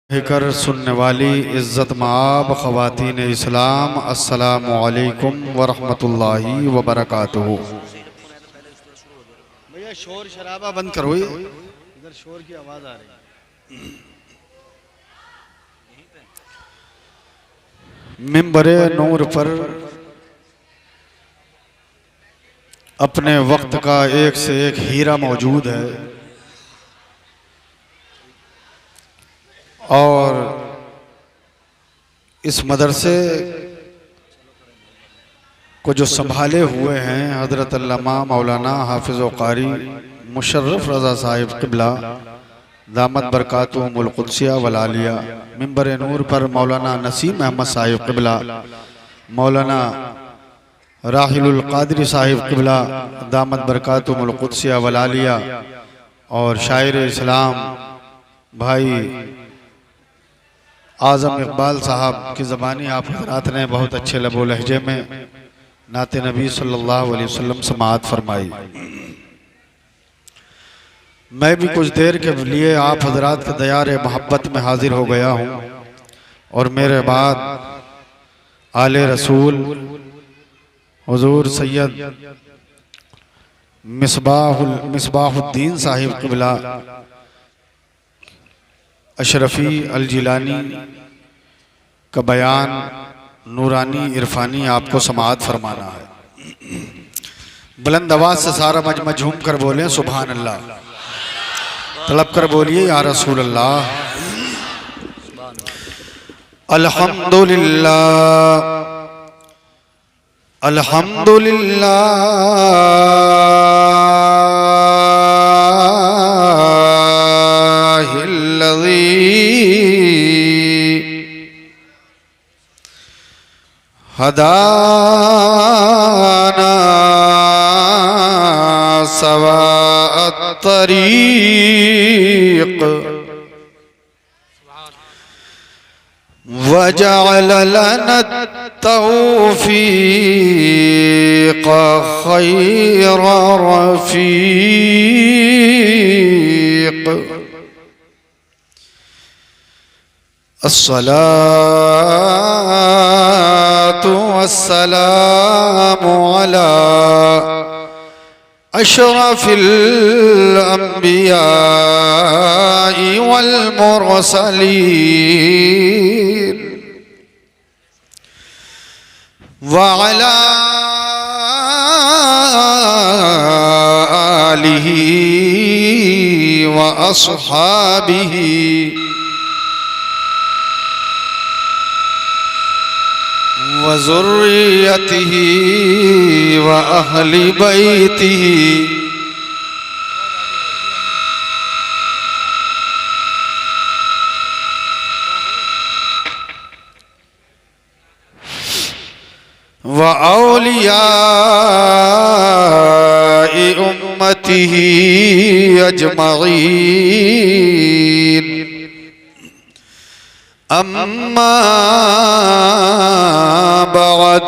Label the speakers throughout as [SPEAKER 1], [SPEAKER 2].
[SPEAKER 1] कर सुनने वाली इज़्ज़त माब ख़वातीन इस्लाम, अस्सलामु अलैकुम वरहमतुल्लाहि वबरकातुहू। भैया शोर शराबा बंद करो, इधर शोर की आवाज़ आ रही है। मिंबरे नूर पर अपने वक्त का एक से एक हीरा मौजूद है और इस मदरसे को जो संभाले हुए हैं हज़रत अल्लामा मौलाना हाफिज़ व क़ारी मुशर्रफ रज़ा साहिब क़िबला दामत बरकातुहुमुल क़ुद्सिया वल आलिया, मिंबर नूर पर मौलाना नसीम अहमद साहिब क़िबला, मौलाना राहिलुल क़ादरी साहिब क़िबला दामत बरकातुहुमुल क़ुद्सिया वल आलिया और शायर इस्लाम भाई आज़म इकबाल साहब की ज़बानी आप हज़रात ने बहुत अच्छे लबो लहजे में नाते नबी सल्लल्लाहु अलैहि वसल्लम समाअत फरमाई। मैं भी कुछ देर के लिए आप हज़रात के दयार मोहब्बत में हाजिर हो गया हूँ और मेरे बाद आले रसूल हुज़ूर सैयद मिसबाहुद्दीन साहिब क़िबला अशरफ़ी अल जिलानी का बयान नूरानी इरफानी आपको समाअत फरमाना है। बुलंद आवाज़ से सारा मजमा झूम कर बोलें सुभान अल्लाह, तलब कर बोलिए या रसूल अल्लाह। अल्हम्दुलिल्लाह अल्हम्दुलिल्लाह हदाना सवाअत तरीक़ वजअल लना तौफ़ीक़ ख़ैर रफ़ीक़। अस्सलातु वस्सलामु अला अशरफिल अंबिया'i वल मुरसलीन व अला आलिहि व अस्हाबिहि व ज़ुर्रियतिही व अहली बैतिही व औलियाए उम्मतिही अजमईन। अम्मा बाद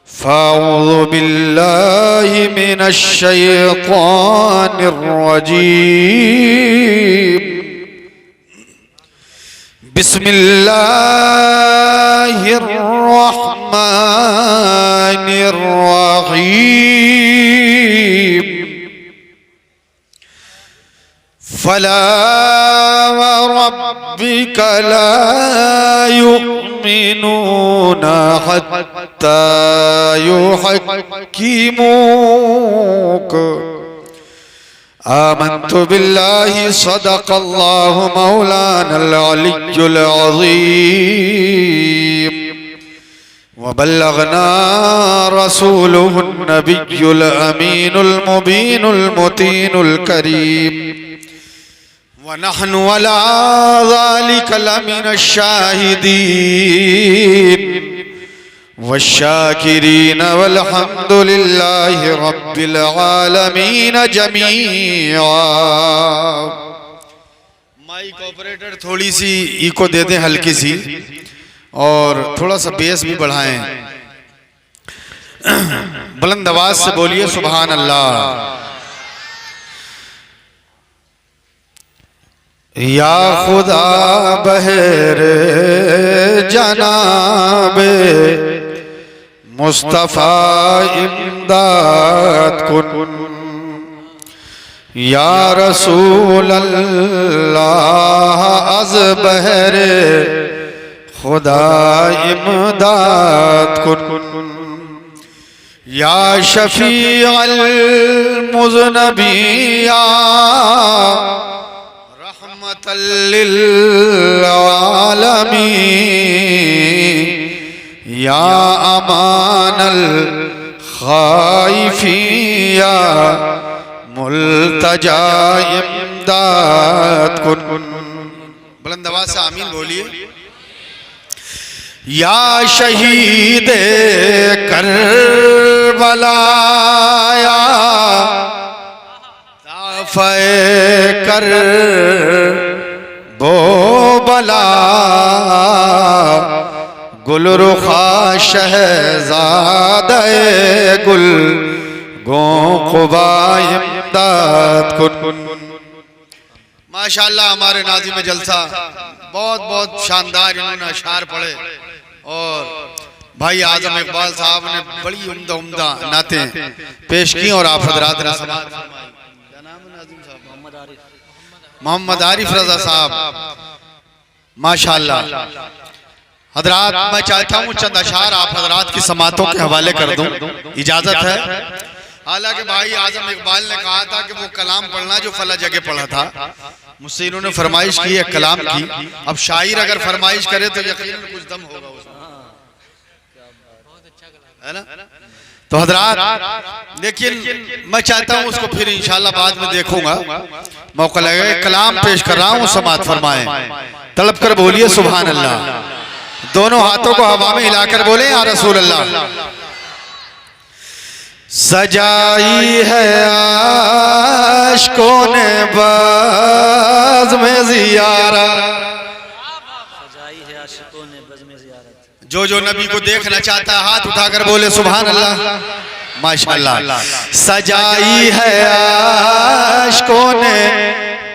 [SPEAKER 1] फ़अऊज़ु बिल्लाहि मिनश शैतानिर रजीम। बिस्मिल्लाहिर रहमानिर रहीम। फला व रब्बिक ला युमिनूना हत्ता युहक्किमूक। आमन्तु बिल्लाहि सदक़ल्लाहु मौलानल अलिय्युल अज़ीम व बल्लगना रसूलुहुन नबियुल अमीनुल मुबीनुल मुतीनुल करीम व नहनु अला ज़ालिका लमिनश शाहिदीन वश्शाकिरीन वल्हम्दुलिल्लाहि रब्बिल आलमीन जमीआ। माइक ऑपरेटर थोड़ी सी इको दे दें हल्की सी और थोड़ा सा बेस भी बढ़ाएं। बुलंद आवाज से बोलिए सुभान अल्लाह। या खुदा बहर जनाबे मुस्तफ़ा इमदाद कुन, या रसूल अल्लाह अज़ बहर खुदा इमदाद कुन, या शफी अल मुज़नबिया रहमतल लिल आलमीन, या अमानल खाइफिया मुल्तजा इमदाद कुन। बुलंद आवाज से आमीन बोलिए। या शहीद करबलाया दाफ़े कर बो बला, गुलरुखा शहज़ादे गुल गो क़ुबा इमदाद कुन। माशाअल्लाह हमारे नाज़िम जलसा बहुत बहुत शानदार इन्होंने अशार पढ़े और भाई आजम इकबाल साहब ने बड़ी उम्दा उम्दा नातें पेश की और आप हजरात ने समाअत फरमाई। क्या नाम है नाज़िम साहब? मोहम्मद आरिफ रजा साहब माशाअल्लाह। हजरात मैं चाहता हूँ चंद अशार आप हजरात की समातों के हवाले कर दूं, इजाजत है? हालांकि भाई आजम इकबाल ने कहा था कि वो कलाम पढ़ना जो फला जगह पढ़ा था, मुझसे इन्होंने फरमाइश की है कलाम की। अब शायर अगर फरमाइश करे तो यकीनन कुछ दम होगा उसमें, है ना? तो हजरात लेकिन मैं चाहता हूँ उसको फिर इंशाल्लाह बाद में देखूंगा, मौका लगेगा। कलाम पेश कर रहा हूँ, समाअत फरमाएं। तड़प कर बोलिए सुभान अल्लाह। दोनों हाथों को हवा में हिलाकर बोले या रसूल अल्लाह। सजाई है आशिकों ने बज़ में ज़ियारत, सजाई है आशिकों ने बज़ में ज़ियारत। जो जो नबी को देखना चाहता है हाथ उठाकर बोले सुभान अल्लाह। माशाअल्लाह। सजाई है आशिकों ने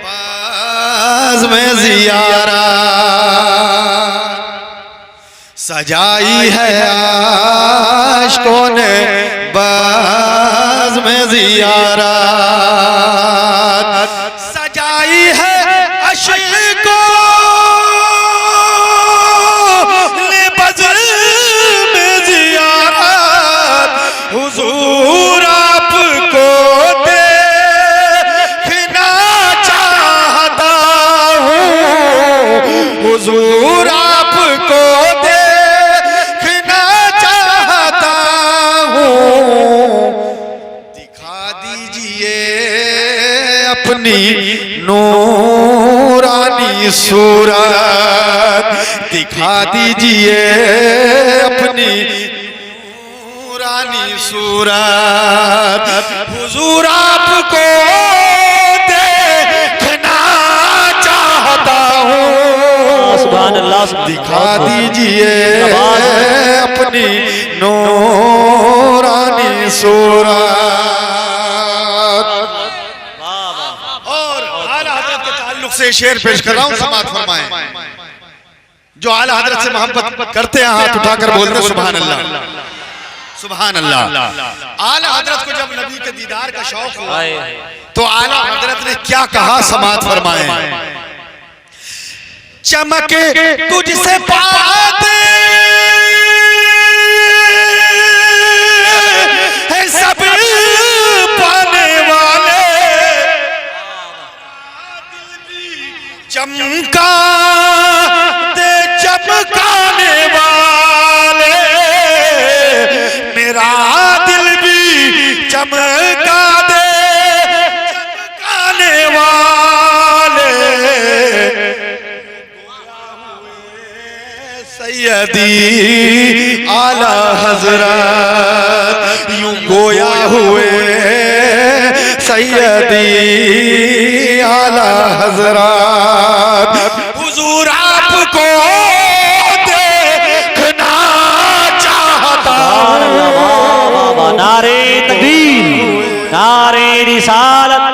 [SPEAKER 1] बज़ में ज़ियारत, सजाई है आशिकों ने बज़ में ज़ियारत, सजाई है आशिकों ने बज़ में ज़ियारत, हुज़ूर आपको देखना चाहता हूँ, हुज़ूर आपको अपनी नूरानी सूरत, दिखा दीजिए अपनी नूरानी सूरत, हुजूर आपको देखना चाहता हूँ, सुभान अल्लाह। दिखा दीजिए अपनी नूरानी सूरत। से शेर पेश कर रहा हूं, समाअत फरमाएं। जो आला हजरत से मोहब्बत करते हैं हाथ उठाकर बोलते हैं सुभान अल्लाह, सुभान अल्लाह। आला हजरत को जब नबी के दीदार का शौक हुआ तो आला हजरत ने क्या कहा, समाअत फरमाएं। चमके तुझसे पाते हैं सब पाने वाले, चमका दे चमकाने वाले, मेरा दिल भी चमका दे चमकाने वाले, सैयदी आला हजरत यूं गोया हुए, सैयदी आला हजरत हुजूर आपको देखना चाहता हूँ।
[SPEAKER 2] नारे तकबीर, नारे रिसालत,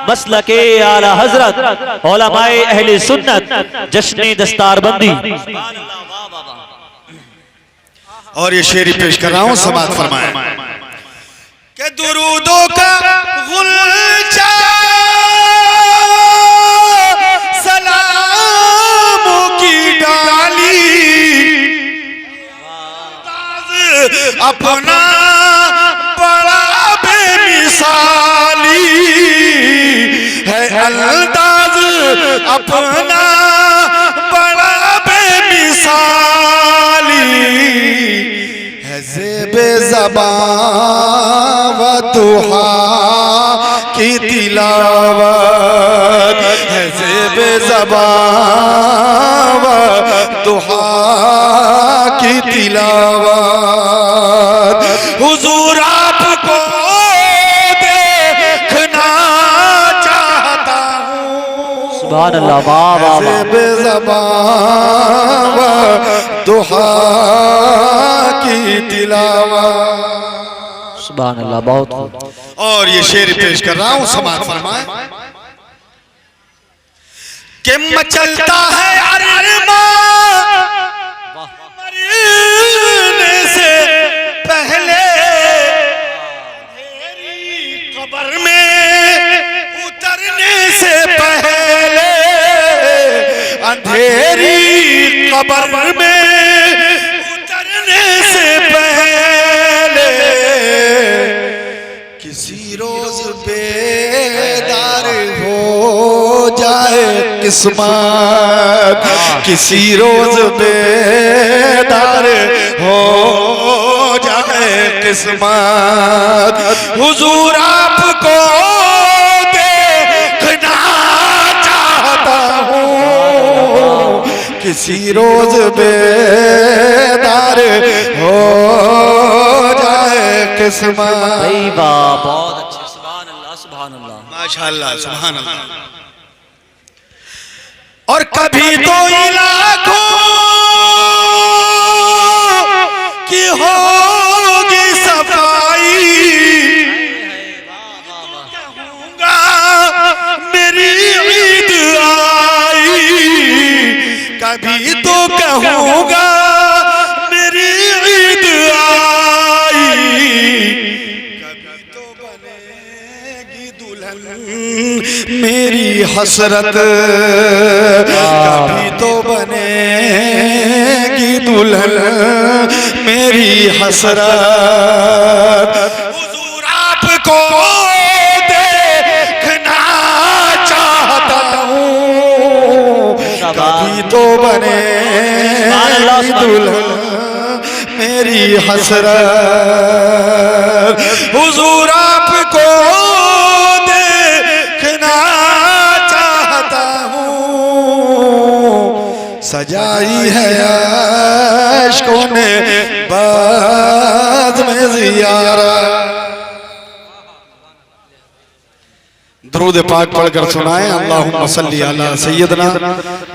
[SPEAKER 2] मसलके आला हजरत उलमाए अहले सुन्नत जश्न दस्तारबंदी।
[SPEAKER 1] और ये शेरी पेश कर रहा हूं, समाअत फरमाएं कि दुरूदों का गुलचा सलामों की डाली अपना बड़ा बेमिसाली है, अंदाज अपना बड़ा बेमिसाली है, ज़ेबे ज़बान व दुहा की तिलावत है, ज़ेबे ज़बान व दुहा की तिलावत। हुजूर आपको देखना चाहता हूँ,
[SPEAKER 2] सुभान अल्लाह, वाह वाह वाह।
[SPEAKER 1] ज़ेबे ज़बान व दुहा की तिलावत।
[SPEAKER 2] सुभान अल्लाह, बहुत खूब।
[SPEAKER 1] और ये शेर पेश कर रहा हूं, समाअत फरमाएं कि मचलता है अरमान मरने से पहले, कब्र में उतरने से पहले, अंधेरी कब्र में उतरने से पहले, किसी रोज बेदार हो जाए किस्मत, किसी रोज बेदार हो जाए किस्मत। हुजूर आपको देखना चाहता हूँ, किसी रोज बेदार हो जाए किस्मत।
[SPEAKER 2] बहुत अच्छे, सुभान अल्लाह, सुभान अल्लाह,
[SPEAKER 1] माशाअल्लाह, सुभान अल्लाह। और कभी तो इलाकों की होगी सफाई, कहूँगा मेरी ईद आई, कभी तो कहूँगा मेरी ईद आई, कभी तो बनेगी दुल्हन मेरी हसरत, कभी तो बनेगी दुल्हन मेरी हसरत। हुजूर आपको देखना चाहता हूँ, कभी तो बनेगी दुल्हन मेरी हसरत। हुजूर आपको सजाई है अश्कों ने बाद में ज़ियारत। दरूद पाक पढ़कर सुनाएं, अल्लाहुम्मा सल्ली अला सय्यदना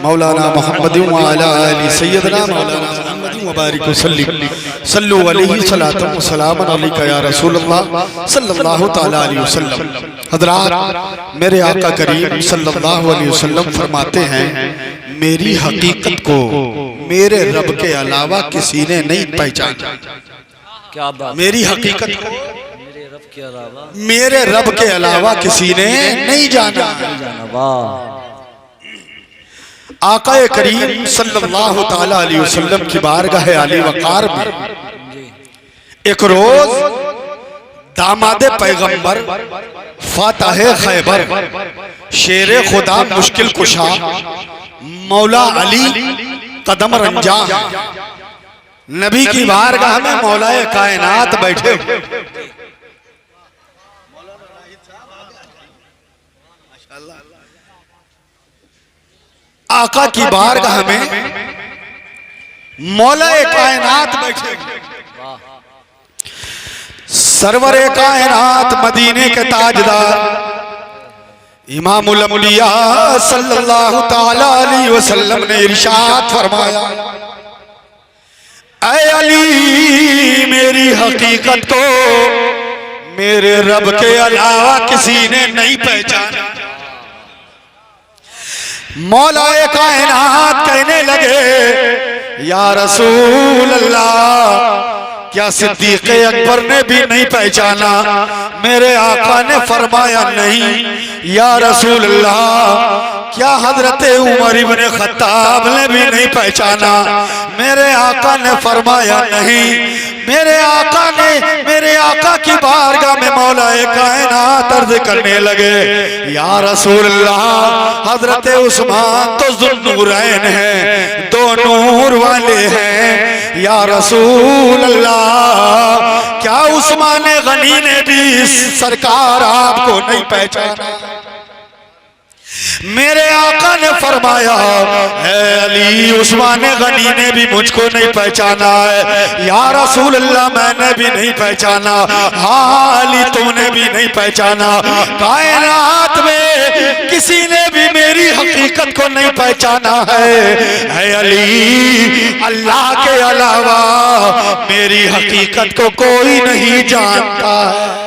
[SPEAKER 1] मौलाना मुहम्मद व अला आलि सय्यदना मौलाना मुहम्मद व बारिक वसल्लिम सल्लु अलैहि सलातु व सलामन अलैका या रसूलल्लाह सल्लल्लाहु तआला अलैहि वसल्लम। हज़रात, मेरे आका करीम सल्लल्लाहु अलैहि वसल्लम फरमाते हैं, मेरी हकीकत को मेरे रब के अलावा किसी ने नहीं पहचाना।
[SPEAKER 2] क्या बात,
[SPEAKER 1] मेरी हकीकत को
[SPEAKER 2] मेरे रब के अलावा,
[SPEAKER 1] मेरे रब के अलावा किसी ने नहीं जाना।
[SPEAKER 2] वाह।
[SPEAKER 1] आका करीम सल्लल्लाहु ताला अलैहि वसल्लम की बारगाह आली वकार में एक रोज दामादे पैगंबर फातह खैबर शेर खुदा मुश्किल कुशा मौला अली कदम रंजा नबी की बारगाह में मौलाए कायनात बैठे। आका की बारगाह में मौलाए कायनात बैठे। सरवरे कायनात मदीने के ताजदार इमामुल अंबिया सल्लल्लाहु ताला अलैहि वसल्लम ने इरशाद फरमाया, ऐ अली, मेरी हकीकत को मेरे रब के अलावा किसी ने नहीं पहचाना। मौलाए कायनात कहने लगे या रसूल अल्लाह, क्या सिद्दीक़ अकबर ने भी नहीं पहचाना? मेरे आका ने फरमाया नहीं। या रसूल अल्लाह, क्या हजरत उमर इब्ने खत्ताब ने भी नहीं पहचाना? मेरे आका ने फरमाया नहीं। मेरे आका की बारगाह में मौलाए कायनात अर्ज करने लगे या रसूल अल्लाह, हजरत उस्मान तो ज़ुन्नूरैन हैं, दो नूर वाले हैं। या रसूल अल्लाह, क्या उस्मान गनी ने भी सरकार आपको नहीं पहचाना? मेरे आका ने फरमाया है अली, उस्मान गनी ने भी मुझको नहीं पहचाना है। या रसूल अल्लाह, मैंने भी नहीं पहचाना। हाँ अली, तुमने भी नहीं पहचाना। कायनात में किसी ने भी मेरी हकीकत को नहीं पहचाना है अली, अल्लाह के अलावा मेरी हकीकत को कोई नहीं जानता है।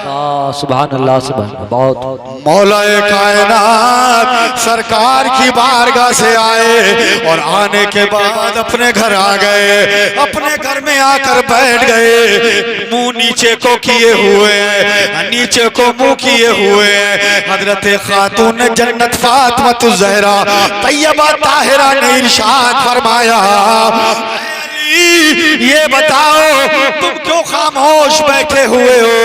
[SPEAKER 2] सुभान अल्लाह, सुभान अल्लाह। बहुत
[SPEAKER 1] मौलाए कायनात सरकार की बारगाह से आए और आने के बाद अपने घर आ गए। अपने घर में आकर बैठ गए, मुंह नीचे को किए हुए हैं, नीचे को मुंह किए हुए हैं। हजरत खातून जन्नत फातिमा ज़हरा तैयबा ताहिरा ने इरशाद फरमाया, ये बताओ तुम क्यों खामोश बैठे हुए हो?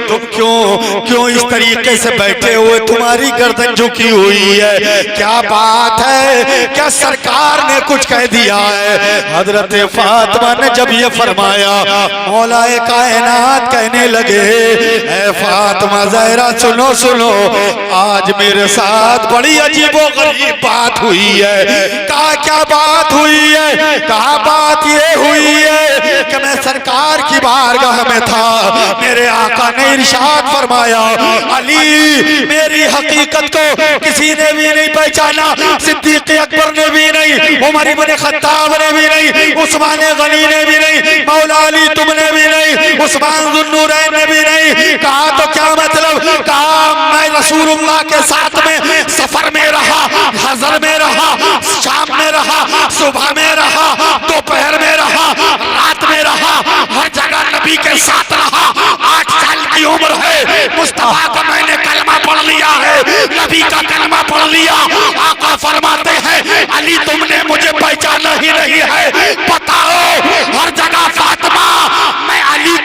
[SPEAKER 1] तुम क्यों इस तरीके से बैठे हुए? तुम्हारी गर्दन झुकी हुई है, क्या बात है? क्या सरकार ने कुछ कह दिया है? हजरत फातिमा ने जब ये फरमाया, मौलाए कायनात कहने लगे ऐ फातिमा ज़हरा, सुनो सुनो, आज मेरे साथ बड़ी अजीबो गरीब बात हुई है। कहा क्या बात हुई है? कहा बात ये हुई है कि मैं सरकार की बारगाह में था, मेरे आका ने इरशाद फरमाया अली, मेरी हकीकत को किसी ने भी नहीं पहचाना। सिद्दीक़ अकबर ने भी नहीं, उमर इब्ने खत्ताब ने भी नहीं, उस्मान गनी ने भी नहीं, मौला अली तुमने भी नहीं, उस्मान ज़ुन्नूरैन ने भी नहीं। कहा तो क्या मतलब? कहा मैं रसूलुल्लाह के साथ में सफर में रहा, हज़र में रहा, शाम में रहा, सुबह में रहा, दोपहर में रहा, रात में रहा, हर जगह नबी के साथ रहा। 8 साल की उम्र है, मुस्तफा का मैंने कलमा पढ़ लिया है, नबी का कलमा पढ़ लिया। आका फरमाते हैं अली, तुमने मुझे पहचाना ही नहीं है, बताओ हर जगह फातिमा, मैं अली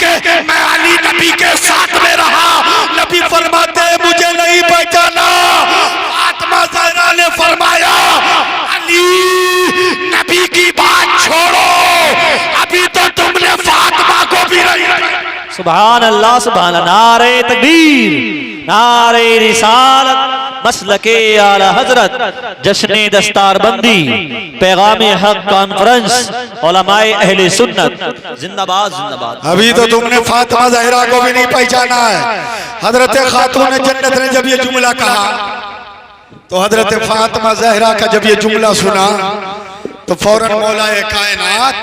[SPEAKER 1] नबी के साथ में रहा। नबी फरमाते हैं मुझे नहीं पहचाना। फातिमा ज़हरा ने फरमाया अली, नबी की बात छोड़ो, अभी तो तुमने फातिमा को भी नहीं।
[SPEAKER 2] सुभान अल्लाह, सुभान अल्लाह। नारे तकबीर, नारे रिसालत, मसलके आला हजरत, जश्ने दस्तारबंदी, पैगामे हक कॉन्फ्रेंस, उलमाए अहले सुन्नत, जिंदाबाद जिंदाबाद।
[SPEAKER 1] अभी तो तुमने फातिमा ज़हरा को भी नहीं पहचाना है। हजरत खातून जन्नत ने जब ये जुमला कहा, तो हजरत फातिमा ज़हरा का जब ये जुमला सुना, तो फौरन मौलाए कायनात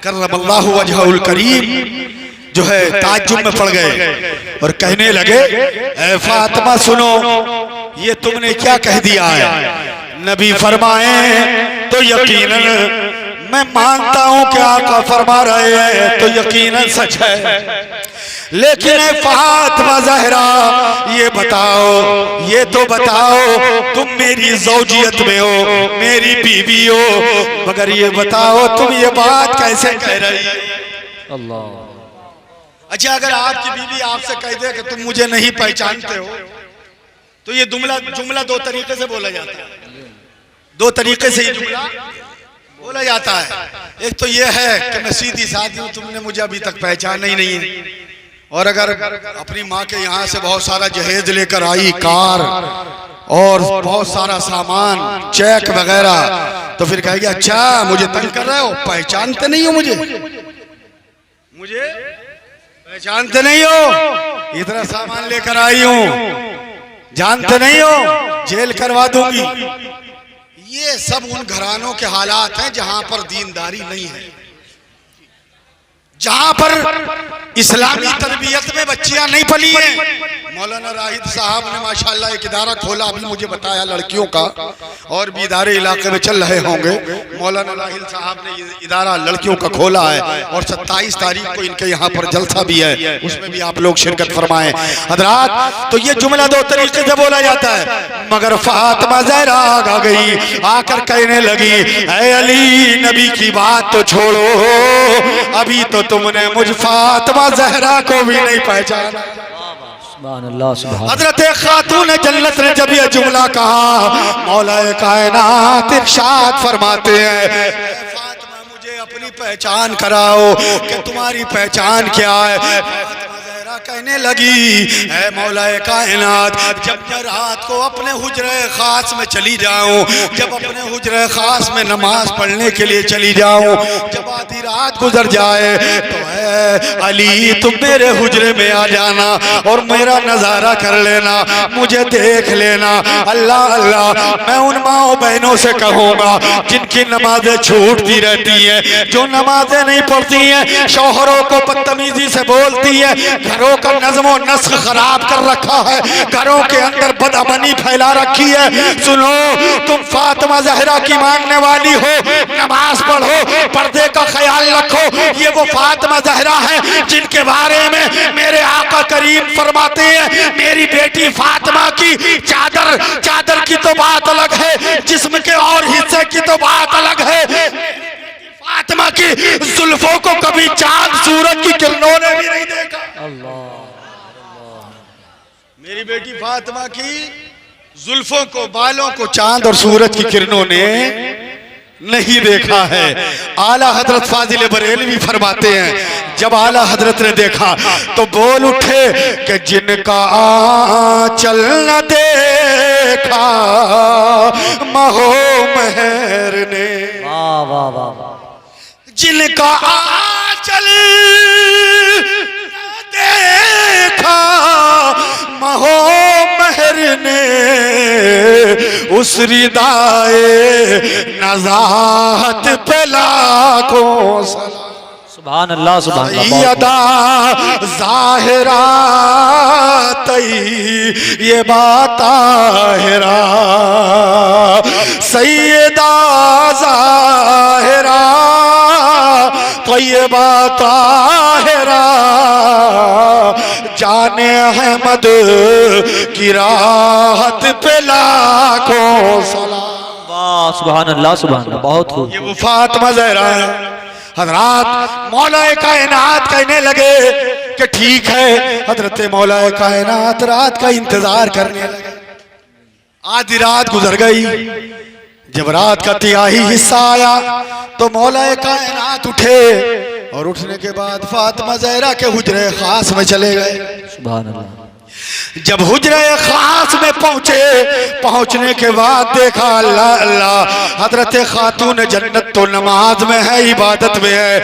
[SPEAKER 1] करमल्लाहु वजहुल करीम जो है ताज्जुब में पड़ गए और कहने लगे ऐ फातिमा सुनो, ये तुमने क्या कह दिया है? नबी फरमाए तो यकीनन मैं मानता हूं कि आका फरमा रहे हैं तो यकीनन सच है, लेकिन ऐ फातिमा ज़हरा ये बताओ, ये तो बताओ, तुम मेरी ज़ौजियत में हो, मेरी बीवी हो, मगर ये बताओ तुम ये बात कैसे कह रही हो?
[SPEAKER 2] अल्लाह।
[SPEAKER 1] अच्छा, अगर आपकी बीवी आपसे कह दे कि तुम मुझे नहीं पहचानते हो, तो ये जुमला दो तरीके से बोला जाता है। दो तरीके से ये जुमला बोला जाता है। एक तो ये है कि मैं सीधी सादी हूं, तुमने मुझे अभी तक पहचाना ही नहीं है। और अगर अपनी माँ के यहाँ से बहुत सारा जहेज लेकर आई, कार और बहुत सारा सामान, चेक वगैरह, तो फिर कहेगी अच्छा मुझे तंग कर रहे हो, पहचानते नहीं हो मुझे पहचानते नहीं हो, इतना सामान लेकर आई हूं, जानते नहीं हो, जेल करवा दूंगी। ये सब उन घरानों के हालात हैं जहां पर दीनदारी नहीं है। जहां पर इस्लामी तरबियत में बच्चियां नहीं पली हैं। मौलाना राहिद साहब ने माशाल्लाह एक इदारा खोला, अभी मुझे बताया लड़कियों का, और भी इदारे इलाके में चल रहे होंगे। मौलाना राहिद साहब ने ये इदारा लड़कियों का खोला है और 27 तारीख को इनके यहाँ पर जलसा भी है, उसमें भी आप लोग शिरकत फरमाएं हजरात। तो ये जुमला दो तरीके से बोला जाता है, मगर फातिमा ज़हरा आ गई, आकर कहने लगी, ऐ अली नबी की बात तो छोड़ो, अभी तो तुमने मुझ फातिमा ज़हरा को भी नहीं पहचाना। हजरत खातून जन्नत ने जब यह जुमला कहा, मौलाए कायनात इरशाद फरमाते हैं, फातिमा मुझे अपनी पहचान कराओ कि तुम्हारी पहचान क्या है। कहने लगी, ऐ मौलाए कायनात, जब मैं रात को अपने हुजरे खास में चली जाऊं, जब अपने हुजरे खास में नमाज पढ़ने के लिए चली जाऊं, जब आधी रात गुजर जाए तो है अली तुम मेरे हुजरे में आ जाना और मेरा नजारा कर लेना, मुझे देख लेना। अल्लाह अल्लाह, मैं उन माओ बहनों से कहूँगा जिनकी नमाजें छूटती रहती हैं, जो नमाजें नहीं पढ़ती हैं, शौहरों को बदतमीजी से बोलती है, घरों का नज़्म और नस्ख खराब कर रखा है, घरों के अंदर बदअमनी फैला रखी है। सुनो, तुम फातिमा ज़हरा की मांगने वाली हो, नमाज पढ़ो, पर्दे का ख्याल रखो। ये वो फातिमा ज़हरा है जिनके बारे में मेरे आका करीम फरमाते हैं, मेरी बेटी फातिमा की चादर की तो बात अलग है, जिस्म के और हिस्से की तो बात अलग है। फातिमा की जुल्फों को कभी चांद सूरज की किरणों ने भी नहीं देखा। मेरी बेटी फातिमा की जुल्फों को, बालों को चांद और सूरज की किरणों ने नहीं देखा है। आला हजरत फाजिल बरेलवी फरमाते हैं, जब आला हजरत ने देखा तो बोल उठे कि जिनका आंचल न देखा महो महर ने, वाह वाह वाह, जिनका आंचल न देखा महो महर ने, उस रिदाए नज़ाहत पे लाखों सलाम। सुभान अल्लाह सुभान अल्लाह। अदा ज़ाहिरा तई ये बात ताहिरा, सैयदा ज़ाहिरा तय्यबा ताहिरा, जाने अहमद की राहत पे लाखों सलाम। वाह सुभान अल्लाह सुभान अल्लाह, बहुत खूब। ये वो फातिमा ज़हरा है हजरात। मौलाए कायनात कहने लगे कि ठीक है। हजरत मौलाए कायनात रात का इंतजार करने लगे। आधी रात गुजर गई। जब रात का तिहाई हिस्सा आया तो मौलाए कायनात उठे और उठने के बाद फातिमा ज़हरा के हुजरे खास में चले गए। सुभान अल्लाह। जब हुजरे खास में पहुंचे, पहुंचने के बाद देखा अल्लाह अल्लाह, हजरत खातून जन्नत तो नमाज में है, इबादत में है,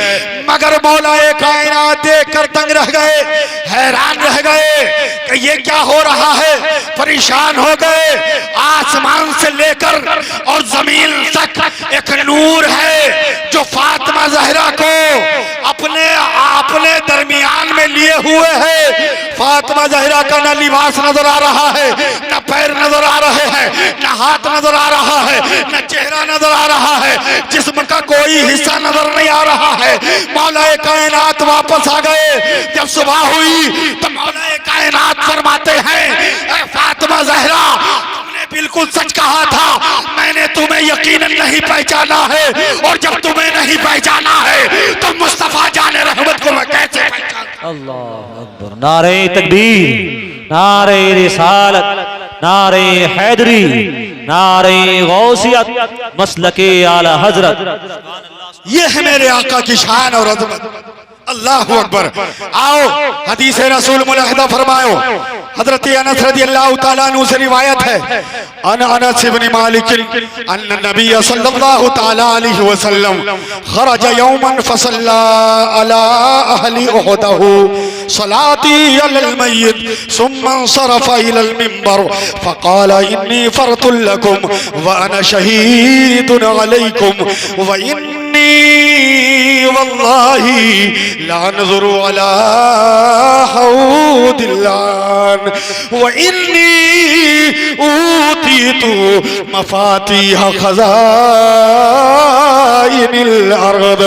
[SPEAKER 1] मगर मौलाए कायनात देख कर दंग रह गए, हैरान रह गए कि ये क्या हो रहा है। परेशान हो गए। आसमान से लेकर और जमीन तक एक नूर है जो फातिमा ज़हरा को अपने दरमियान में लिए हुए है। फातिमा ज़हरा का न लिबास नजर आ रहा है, न पैर नजर आ रहे हैं, न हाथ नजर आ रहा है, न चेहरा नजर आ रहा है, जिस्म का कोई हिस्सा नजर नहीं आ रहा है। मौलाए कायनात वापस आ गए। जब सुबह हुई तो मौलाए कायनात फरमाते हैं, ऐ फातिमा ज़हरा, तुमने बिल्कुल सच कहा था, मैंने तुम्हें यकीनन नहीं पहचाना है, और जब तुम्हें नहीं पहचाना है तो मुस्तफा जाने रहमत को मैं कैसे पहचानूं। अल्लाह अकबर। नारे तकबीर, नारे रिसालत, नारे हैदरी, नारे गौसियत, मसलके आला हजरत। ये है मेरे आका की शान और अज़मत। अल्लाहु अकबर। आओ हदीस रसूल मुलाहिदा फरमाओ। हजरत अनस रज़ियल्लाहु ताला अन्हु से रिवायत है, अनस इब्न मालिक अन्ना नबी सल्लल्लाहु ताला अलैहि वसल्लम खरज यौमन फसल्ला अला अहली उहदहु सलाती अलल मय्यित सुम्मा सरफ़ इलल मिंबर फक़ाल इन्नी फ़रतुल लकुम व अना शहीदुन अलैकुम व इन्नी वल्लाही ला नज़ुरु अला हौदिल्लान व इन्नी ऊतीतु मफातीह खज़ाइनिल अर्द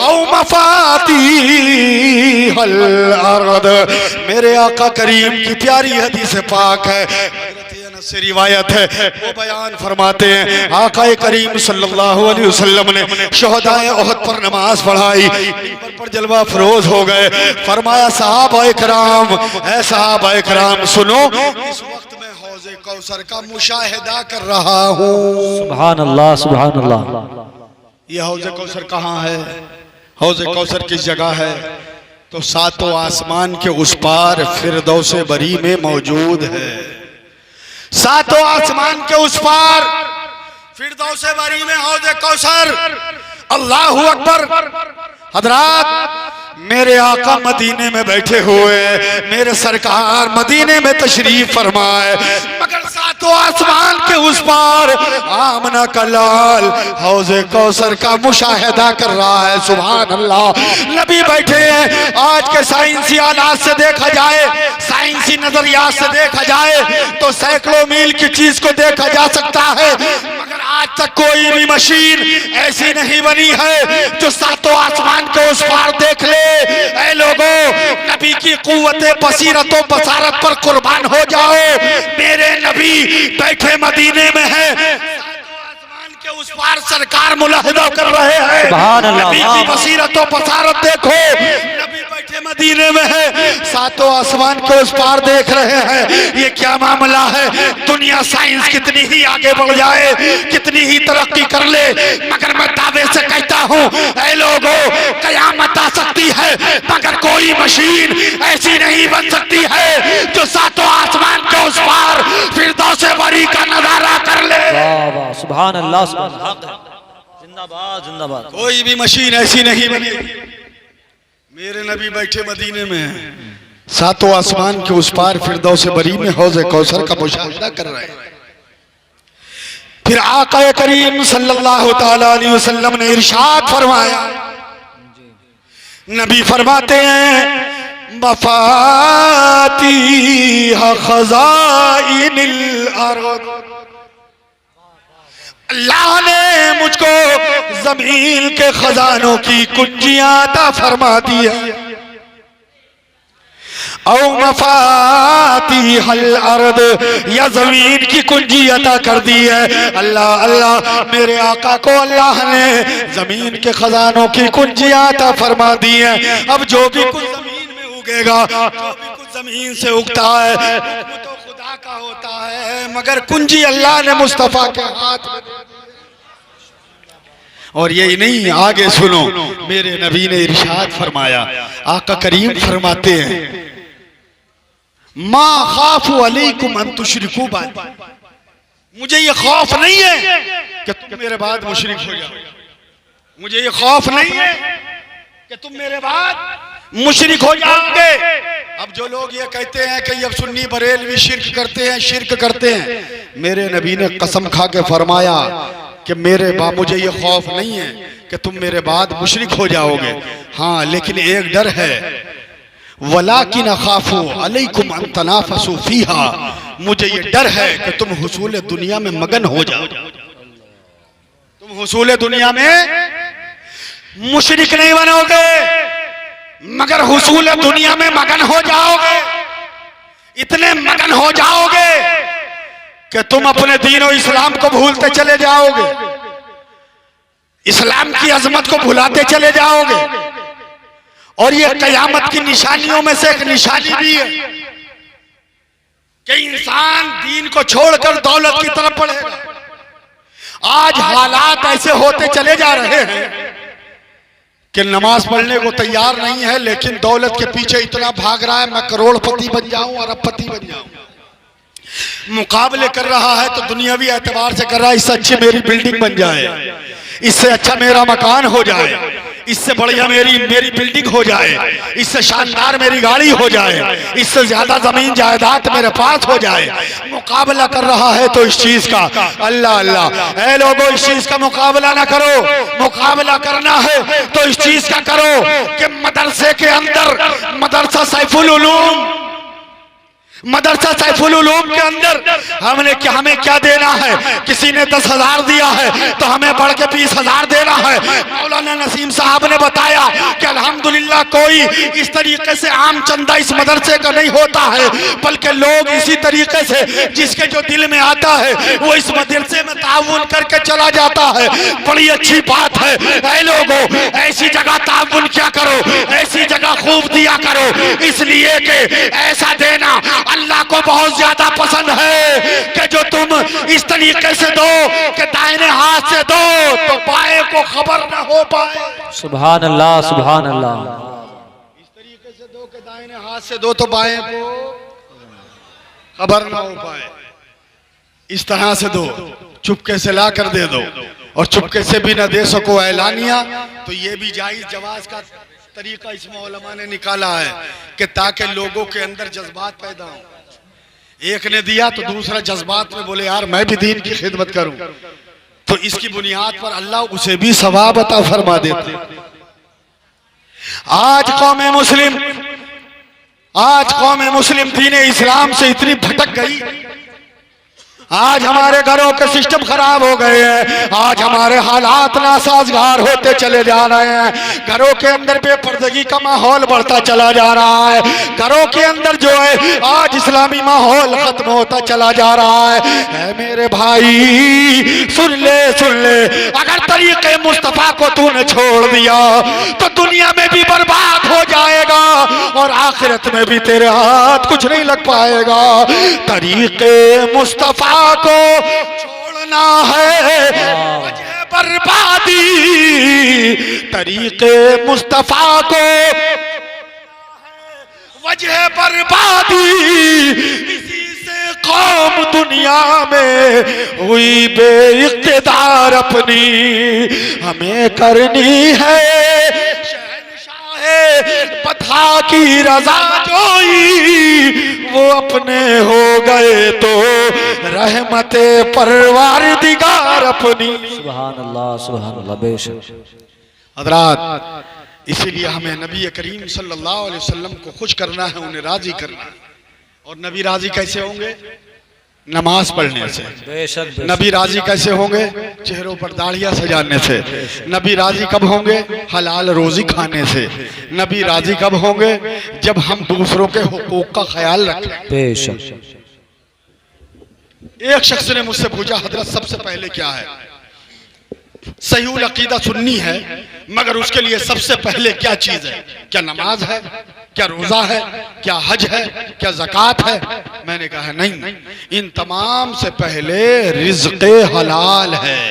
[SPEAKER 1] औ मफातीहल अर्द। मेरे आका करीम की प्यारी हदीस पाक है, से रिवायत है, वो बयान फरमाते हैं आका करीम सल्लल्लाहु अलैहि वसल्लम ने शोहदाए ओहद पर नमाज पढ़ाई, पर जलवा फरोज हो गए। फरमाया सहाबाए कराम, ऐ सहाबाए कराम सुनो, इस वक्त मैं हौज़े कौसर का मुशाहिदा कर रहा हूँ।
[SPEAKER 2] सुभान अल्लाह सुभान अल्लाह।
[SPEAKER 1] ये हौज़े कौसर कहाँ है? हौज़े कौसर किस जगह है? तो सातों आसमान के उस पार फिरदौसे बरी में मौजूद है। सातों आसमान के उस पार फिरदौसे बरी में हौज़े कौसर। अल्लाहु अकबर। हजरात, मेरे आका मदीने में बैठे हुए, मेरे सरकार मदीने में तशरीफ फरमाए, मगर सातों आसमान के उस पार आमना का लाल हौज़े कौसर का मुशाहिदा कर रहा है। सुभान अल्लाह। नबी बैठे हैं। आज के साइंसी आलात से देखा जाए, साइंसी नजरियात से देखा जाए तो सैकड़ों मील की चीज को देखा जा सकता है, मगर आज तक कोई भी मशीन ऐसी नहीं बनी है जो सातों आसमान के उस पार देख ले। ऐ लोगों, नबी की कुव्वते बसीरत व बसारत पर कुर्बान हो जाओ। मेरे नबी बैठे मदीने में है, आसमान के उस पार सरकार मुलाहिदा कर रहे हैं। नबी की बसीरत व बसारत देखो, नबी बैठे मदीने में है, सातों आसमान के उस पार देख रहे हैं। ये क्या मामला है? दुनिया साइंस कितनी ही आगे बढ़ जाए, कितनी ही तरक्की कर ले, मगर मैं दावे से कहता हूँ ऐ लोगों, कयामत आ सकती है मगर कोई मशीन ऐसी नहीं बन सकती है जो सातों आसमान के उस पार फिरदौसे बरी का नजारा कर ले।
[SPEAKER 2] वाह वाह सुभान अल्लाह सुभान अल्लाह। जिंदाबाद जिंदाबाद।
[SPEAKER 1] कोई भी मशीन ऐसी नहीं बनी। मेरे नबी बैठे मदीने में हैं, सातों आसमान के उस पार फिरदौसे बरी में हौज़े कौसर का मुशाहिदा कर रहे हैं। फिर आका करीम सल्लल्लाहु ताला अलैहि वसल्लम ने इरशाद फरमाया, नबी फरमाते हैं मफातीह खज़ाइनिल अर्द। अल्लाह ने मुझको जमीन के खजानों की कुंजियां अता फरमा दी है। औ मफातीहल अर्द, या जमीन की कुंजी अता कर दी है। अल्लाह अल्लाह, मेरे आका को अल्लाह ने जमीन के खजानों की कुंजियां अता फरमा दी है। अब जो भी कुछ जमीन में उगेगा, जो भी कुछ जमीन से उगता है, तो खुदा का होता है, मगर कुंजी अल्लाह ने मुस्तफा के हाथ में। और यही नहीं, आगे सुनो, मेरे नबी ने इरशाद फरमाया, आका करीम फरमाते हैं मा खाफु अलैकुम अन तुशरिकू बाद, मुझे ये खौफ नहीं है कि तुम मेरे बाद मुशरिक हो जाओ। मुझे ये खौफ नहीं है कि तुम मेरे बाद मुशरिक हो जाओगे। अब जो लोग ये कहते हैं कि अब सुन्नी बरेलवी शिर्क करते हैं, शिर्क करते हैं, मेरे नबी ने कसम खा के फरमाया कि मेरे बाद मुझे ये खौफ नहीं है कि तुम मेरे बाद मुशरिक हो जाओगे। हाँ, लेकिन एक डर है, वलाकिन अखाफु अलैकुम अन तनाफसु फीहा, मुझे ये डर है कि तुम हुसूल दुनिया में मगन हो जाओ। तुम हुसूल दुनिया में मुशरिक नहीं बनोगे, मगर हुसूल दुनिया में मगन हो जाओगे। इतने मगन हो जाओगे कि तुम अपने दीन और इस्लाम को भूलते चले जाओगे, इस्लाम की अजमत को भुलाते चले जाओगे। और ये कयामत की निशानियों में से एक निशानी भी है कि इंसान दीन को छोड़कर दौलत की तरफ बढ़ेगा। आज हालात ऐसे होते चले जा रहे हैं कि नमाज पढ़ने को तैयार नहीं है, लेकिन दौलत के पीछे इतना भाग रहा है, मैं करोड़पति बन जाऊं, अरबपति बन जाऊं। मुकाबले कर रहा है तो दुनियावी एतबार से कर रहा है, इससे अच्छी मेरी बिल्डिंग बन जाए, इससे अच्छा मेरा मकान हो जाए, इससे बढ़िया मेरी बिल्डिंग हो जाए, इससे शानदार मेरी गाड़ी हो जाए, इससे ज्यादा जमीन जायदाद मेरे पास हो जाए, मुकाबला कर रहा है तो इस चीज का अल्लाह अल्लाह। ऐ लोगों, इस चीज का मुकाबला ना करो, मुकाबला करना है तो इस चीज का करो कि मदरसे के अंदर मदरसा सैफुल उलूम, मदरसा सैफुल उलूम के अंदर हमें क्या देना है? किसी ने 10,000 दिया है तो हमें बढ़ के 20,000 देना है। मौलाना नसीम साहब ने बताया कि अल्हम्दुलिल्लाह कोई इस तरीके से आम चंदा इस मदरसे का नहीं होता है, बल्कि लोग इसी तरीके से जिसके जो दिल में आता है वो इस मदरसे में ताउन करके चला जाता है। बड़ी अच्छी बात है। ऐ लोगों, ऐसी जगह ताउन क्या करो, ऐसी जगह खूब दिया करो, इसलिए कि ऐसा देना अल्लाह को बहुत ज्यादा पसंद है कि जो तुम इस तरीके से दो कि दाहिने हाथ से दो तो बाएं को खबर ना हो पाए।
[SPEAKER 2] सुभान अल्लाह, सुभान अल्लाह।
[SPEAKER 1] इस तरीके से दो कि दाहिने हाथ से दो तो बाएं को खबर ना हो पाए। इस तरह से दो, चुपके से ला कर दे दो, और चुपके से भी ना दे सको ऐलानिया तो ये भी जायज जवाज का तरीका इसमें उलमा ने निकाला है कि ताकि लोगों के अंदर जज्बात पैदा हो। एक ने दिया तो दूसरा जज्बात में बोले यार मैं भी दीन की खिदमत करूं, तो इसकी बुनियाद पर अल्लाह उसे भी सवाब अता फरमा देता। आज कौम मुस्लिम दीन इस्लाम से इतनी भटक गई, आज हमारे घरों के सिस्टम खराब हो गए हैं, आज हमारे हालात नासाजगार होते चले जा रहे हैं, घरों के अंदर बेपर्दगी का माहौल बढ़ता चला जा रहा है, घरों के अंदर जो है आज इस्लामी माहौल खत्म होता चला जा रहा है। मेरे भाई सुन ले, अगर तरीके मुस्तफा को तूने छोड़ दिया तो दुनिया में भी बर्बाद हो जाएगा और आखिरत में भी तेरे हाथ कुछ नहीं लग पाएगा। तरीके मुस्तफा को छोड़ना है वजह बर्बादी, तरीके मुस्तफा को वजह बर्बादी, इसी से कौम दुनिया में हुई बेइख्तियार अपनी, हमें करनी है पथा की रजा जोई, वो अपने हो गए तो रहमते परवारदिगार अपनी।
[SPEAKER 2] सुभान अल्लाह बेशक।
[SPEAKER 1] हज़रात, इसीलिए हमें नबी करीम सल्लल्लाहु अलैहि वसल्लम को खुश करना है, उन्हें राजी करना है। और नबी राजी कैसे होंगे? नमाज पढ़ने से। नबी राजी कैसे होंगे? चेहरों पर दाढ़ियां सजाने से। नबी राजी कब होंगे? हलाल रोजी खाने से। नबी राजी कब होंगे? जब हम दूसरों के हुकूक का ख्याल रखें। एक शख्स ने मुझसे पूछा, हजरत सबसे पहले क्या है? सहीहुल अकीदा सुन्नी है, मगर उसके लिए सबसे पहले क्या चीज है? क्या नमाज है? क्या रोजा है? क्या हज है? क्या ज़कात है? मैंने कहा नहीं, इन तमाम से पहले रिज़्क़े हलाल है।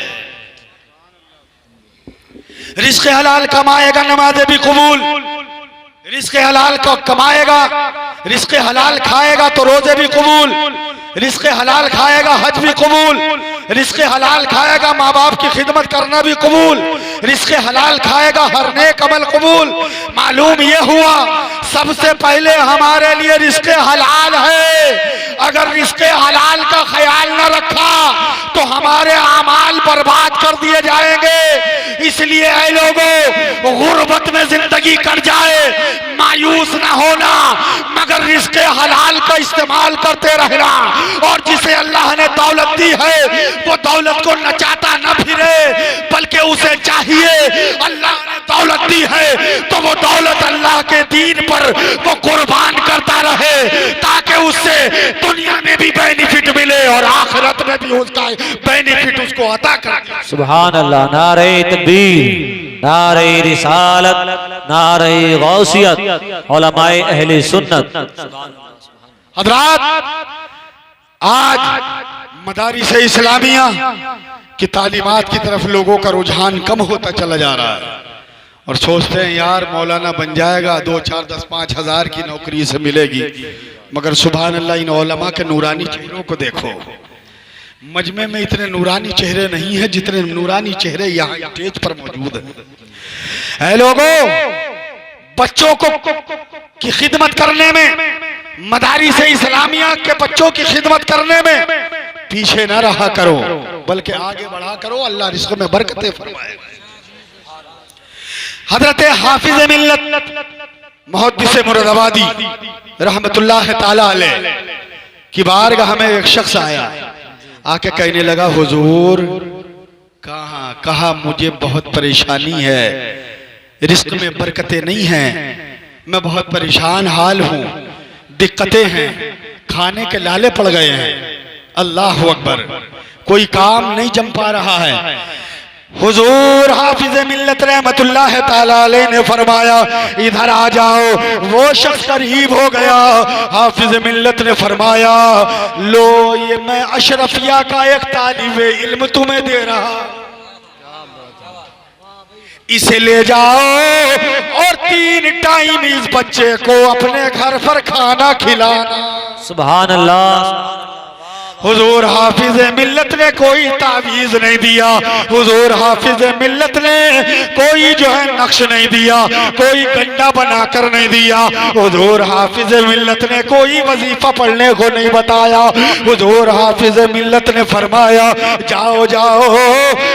[SPEAKER 1] रिज़्क़े हलाल कमाएगा नमाज़ें भी कबूल, रिज़्क़े हलाल को कमाएगा, रिज़्क़े हलाल खाएगा तो रोजे भी कबूल, रिज़्क़े हलाल खाएगा हज भी कबूल, रिज़्क़े हलाल खाएगा माँ बाप की खिदमत करना भी कबूल, रिज़्क़े हलाल खाएगा हर नेक अमल कबूल। मालूम ये हुआ सबसे पहले हमारे लिए रिज़्क़े हलाल है। अगर रिज़्क़े हलाल का ख्याल न रखा तो हमारे आमाल बर्बाद कर दिए जाएंगे। इसलिए ऐ लोगों, गुर्बत में जिंदगी कट जाए मायूस ना होना, मगर रिज़्क़े हलाल का इस्तेमाल करते रहना। और जिसे अल्लाह ने दौलत दी है वो दौलत को नचाता न फिरे, बल्कि उसे चाहिए अल्लाह ने दौलत दी है तो वो दौलत अल्लाह के दीन पर वो कुर्बान करता रहे, ताकि उससे दुनिया में भी बेनिफिट मिले और आखिरत में भी उसका बेनिफिट उसको अता करे। सुभान अल्लाह।
[SPEAKER 2] नारे तकबीर, नारे रिसालत, नारे गौसियत, उलमाए अहले सुन्नत।
[SPEAKER 1] हज़रात, आज मदारिस इस्लामिया की तालीमात की तरफ लोगों का रुझान कम होता चला जा रहा है और सोचते हैं यार मौलाना बन जाएगा, 2, 4, 10, 5 हज़ार की नौकरी से मिलेगी। मगर सुभान अल्लाह, इन उलमा के नूरानी चेहरों को देखो। मजमे में इतने नूरानी चेहरे नहीं हैं जितने नूरानी चेहरे यहाँ स्टेज पर मौजूद हैं। ऐ लोगों, बच्चों को की खिदमत करने में, मदारिस इस्लामिया के बच्चों की खिदमत करने में पीछे न रहा करो, बल्कि आगे बढ़ा करो। अल्लाह रिज़्क़ में बरकतें फरमाए। हजरत हाफिज मिल्लत मुहद्दिस मुरादाबादी रहमतुल्लाह ताला अलैह की बारगाह में एक शख्स आया, आके कहने लगा, हुजूर कहा मुझे बहुत परेशानी है, रिज़्क़ में बरकतें नहीं हैं, मैं बहुत परेशान हाल हूँ, दिक्कतें हैं, खाने के लाले पड़ गए हैं। अल्लाह अकबर, कोई काम नहीं जम पा रहा है। हुजूर हाफिज मिल्लत रहमतुल्लाह ताला अलैह ने फरमाया, इधर आ जाओ। वो शख्स करीब हो गया। हाफिज मिल्लत ने फरमाया, लो ये मैं अशरफिया का एक तालिबे इल्म तुम्हें दे रहा, इसे ले जाओ और 3 टाइम इस बच्चे को अपने घर पर खाना खिलाना।
[SPEAKER 2] सुभान अल्लाह।
[SPEAKER 1] हुजूर हाफिज मिल्लत ने कोई तावीज़ नहीं दिया, हुजूर हाफिज मिल्लत ने कोई जो है नक्श नहीं दिया, कोई गंडा बनाकर नहीं दिया। हुजूर हाफिज मिल्लत ने कोई वजीफा पढ़ने को नहीं बताया। हुजूर हाफिज मिल्लत ने फरमाया, जाओ जाओ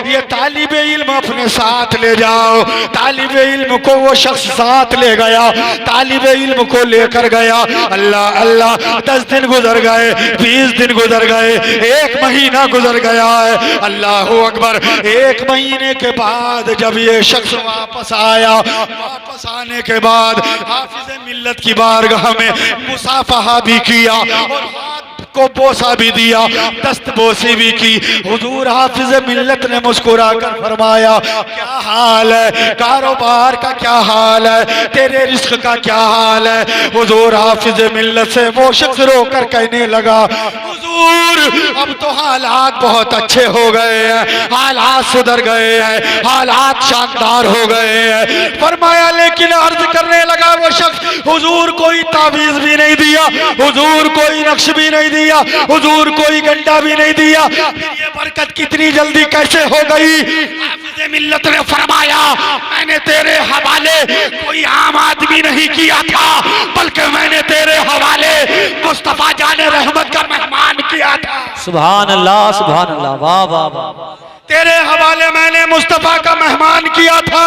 [SPEAKER 1] ये तालिबे इल्म अपने साथ ले जाओ। तालिबे इल्म को वो शख्स साथ ले गया, तालिबे इल्म को लेकर गया। अल्लाह अल्लाह, 10 दिन गुजर गए, 20 दिन गुजर गए, 1 महीना गुजर गया है। अल्लाह अकबर। 1 महीने के बाद जब ये शख्स वापस आया, वापस आने के बाद हाफिज मिल्लत की बारगाह में मुसाफहा भी किया और हाथ को बोसा भी दिया, दस्त बोसी भी की। हुजूर हाफिज मिल्लत ने मुस्कुरा कर फरमाया, क्या हाल है, कारोबार का क्या हाल है, तेरे रिज़्क़ का क्या हाल है। हुजूर हाफिज मिल्लत से वो शख्स रोकर कहने लगा, हुजूर अब तो हालात बहुत अच्छे हो गए हैं, हालात सुधर गए हैं, हालात शानदार हो गए हैं। फरमाया, लेकिन अर्ज करने लगा वो शख्स, हुजूर कोई तावीज़ भी नहीं दिया, हुजूर कोई नक्श भी नहीं दिया, हुजूर कोई गंडा भी नहीं दिया, फिर ये बरकत कितनी जल्दी कैसे हो गई। हाफिज़ मिल्लत ने फरमाया, मैंने तेरे हवाले कोई आम आदमी नहीं किया था, बल्कि मैंने तेरे हवाले मुस्तफा जाने रहमत का मेहमान किया था।
[SPEAKER 2] सुभान अल्लाह, सुभान अल्लाह, वाह वाह वाह।
[SPEAKER 1] तेरे हवाले मैंने मुस्तफा का मेहमान किया था,